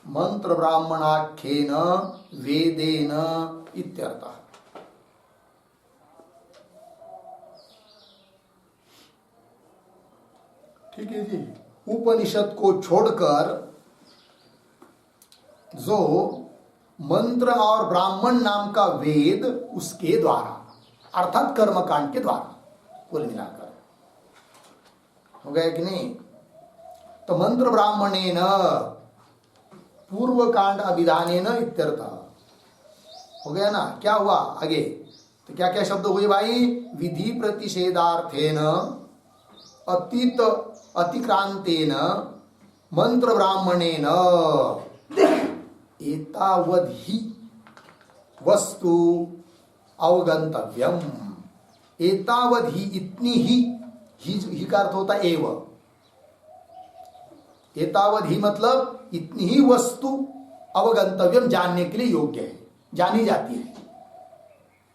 मंत्र ब्राह्मणाख्येन वेदेन इत्यर्थः। ठीक है जी। उपनिषद को छोड़कर जो मंत्र और ब्राह्मण नाम का वेद, उसके द्वारा अर्थात कर्मकांड के द्वारा, कुल मिलाकर हो गया कि नहीं? तो मंत्र ब्राह्मणेन पूर्व कांड अभिधानेन इत्यर्थः। हो गया ना? क्या हुआ आगे? तो क्या क्या शब्द हुए भाई? विधि प्रतिषेधार्थेन अतिक्रांतेन मंत्र ब्राह्मणेन एतावद्धि वस्तु अवगंतव्यम। एतावद्धि इतनी ही का अर्थ होता है एव। एतावद्धि मतलब इतनी ही वस्तु अवगंतव्यम जानने के लिए योग्य है, जानी जाती है।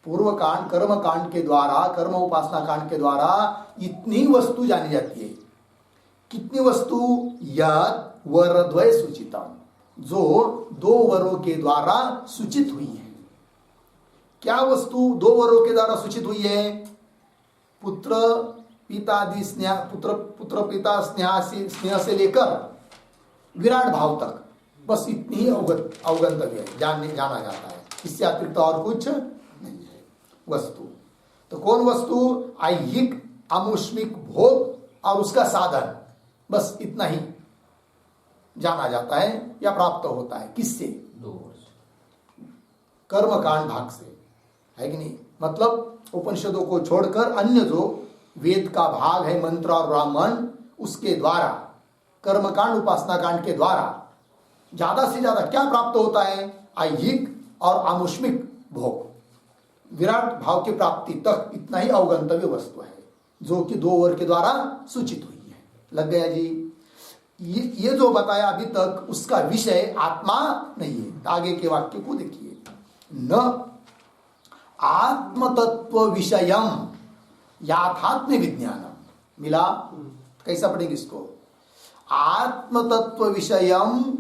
पूर्व कांड कर्म कांड के द्वारा, कर्म उपासना कांड के द्वारा इतनी वस्तु जानी जाती है। कितनी वस्तु? यद वरद्वय सूचितम, जो दो वरों के द्वारा सूचित हुई है। क्या वस्तु दो वरों के द्वारा सूचित हुई है? पुत्र पितादि स्नेह, पुत्र पिता स्नेह से लेकर विराट भाव तक, बस इतनी ही अवगंतव्य है, जाना जाता है। इससे अतिरिक्त और कुछ नहीं है वस्तु। तो कौन वस्तु? ऐहिक आमुष्मिक भोग और उसका साधन, बस इतना ही जाना जाता है या प्राप्त होता है। किससे? कर्मकांड भाग से, है कि नहीं? मतलब उपनिषदों को छोड़कर अन्य जो वेद का भाग है, मंत्र और ब्राह्मण, उसके द्वारा, कर्मकांड उपासना कांड के द्वारा ज्यादा से ज्यादा क्या प्राप्त होता है? ऐहिक और आमुष्मिक भोग, विराट भाव की प्राप्ति तक इतना ही अवगंतव्य वस्तु है, जो कि दो वर के द्वारा सूचित हुई है। लग गया जी? ये जो बताया अभी तक उसका विषय आत्मा नहीं है। आगे के वाक्य को देखिए, न आत्मतत्व विषयम याथात्म्य विज्ञानम। मिला? कैसा पढ़ेंगे इसको? आत्मतत्व विषयम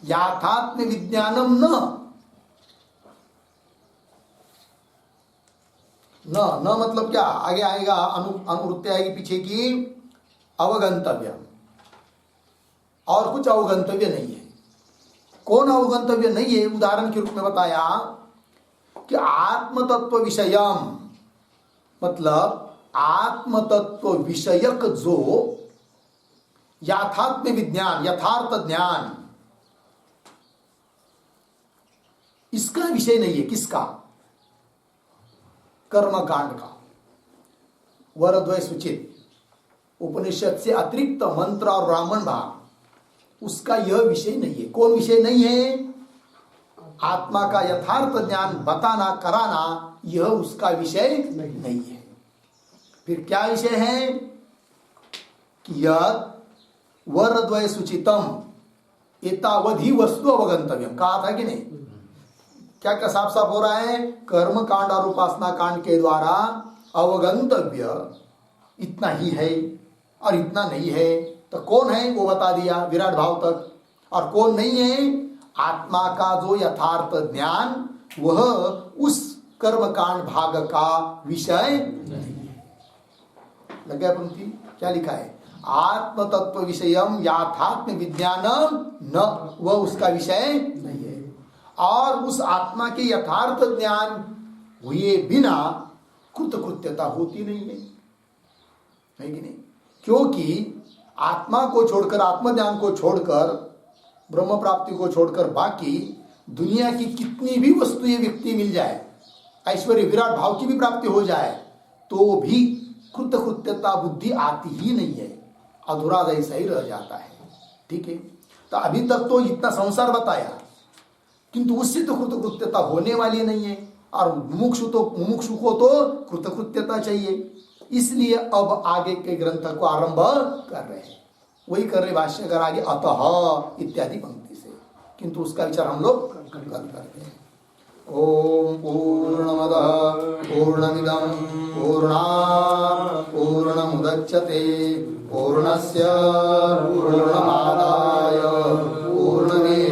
याथात्म्य विज्ञानम न मतलब क्या? आगे आएगा अनुवृत्ति आएगी पीछे की, अवगंतव्य, और कुछ अवगंतव्य नहीं है। कौन अवगंतव्य नहीं है? उदाहरण के रूप में बताया कि आत्मतत्व विषयम मतलब आत्मतत्व विषयक जो याथात्म्य विज्ञान, यथार्थ ज्ञान, इसका विषय नहीं है। किसका? कर्मकांड का, वरद्वय सूचित उपनिषद से अतिरिक्त मंत्र और ब्राह्मण भाग, उसका यह विषय नहीं है। कौन विषय नहीं है? आत्मा का यथार्थ ज्ञान बताना, कराना, यह उसका विषय नहीं है। फिर क्या विषय है? कि यह वरद्वय सूचितम एतावधि वस्तु अवगंतव्यम, कहा था कि नहीं? क्या क्या साफ साफ हो रहा है? कर्म कांड और उपासना कांड के द्वारा अवगंतव्य इतना ही है और इतना नहीं है। तो कौन है वो बता दिया विराट भाव तक, और कौन नहीं है? आत्मा का जो यथार्थ ज्ञान, वह उस कर्म कांड भाग का विषय नहीं है। लग गया पंक्ति? क्या लिखा है? आत्म तत्व विषयम याथात्म्य विज्ञानम न, वह उसका विषय नहीं है। और उस आत्मा के यथार्थ ज्ञान हुए बिना कृतकृत्यता होती नहीं है कि नहीं? क्योंकि आत्मा को छोड़कर, आत्मज्ञान को छोड़कर, ब्रह्म प्राप्ति को छोड़कर बाकी दुनिया की कितनी भी वस्तुएं व्यक्ति मिल जाए, ऐश्वर्य विराट भाव की भी प्राप्ति हो जाए, तो भी कृतकृत्यता बुद्धि आती ही नहीं है, अधूरा जैसा ही रह जाता है। ठीक है? तो अभी तक तो इतना संसार बताया, किंतु उससे तो कृतकृत्यता होने वाली नहीं है, और मुमुक्षु को तो कृतकृत्यता चाहिए। इसलिए अब आगे के ग्रंथ को आरंभ कर रहे हैं, वही कर रहे भाष्यकार आगे, अतः इत्यादि पंक्ति से, किंतु उसका विचार हम लोग कल करते हैं। ओम पूर्णमदः पूर्णमिदं पूर्णात् पूर्णमुदच्यते पूर्णस्य पूर्णमादाय पूर्णमेवावशिष्यते।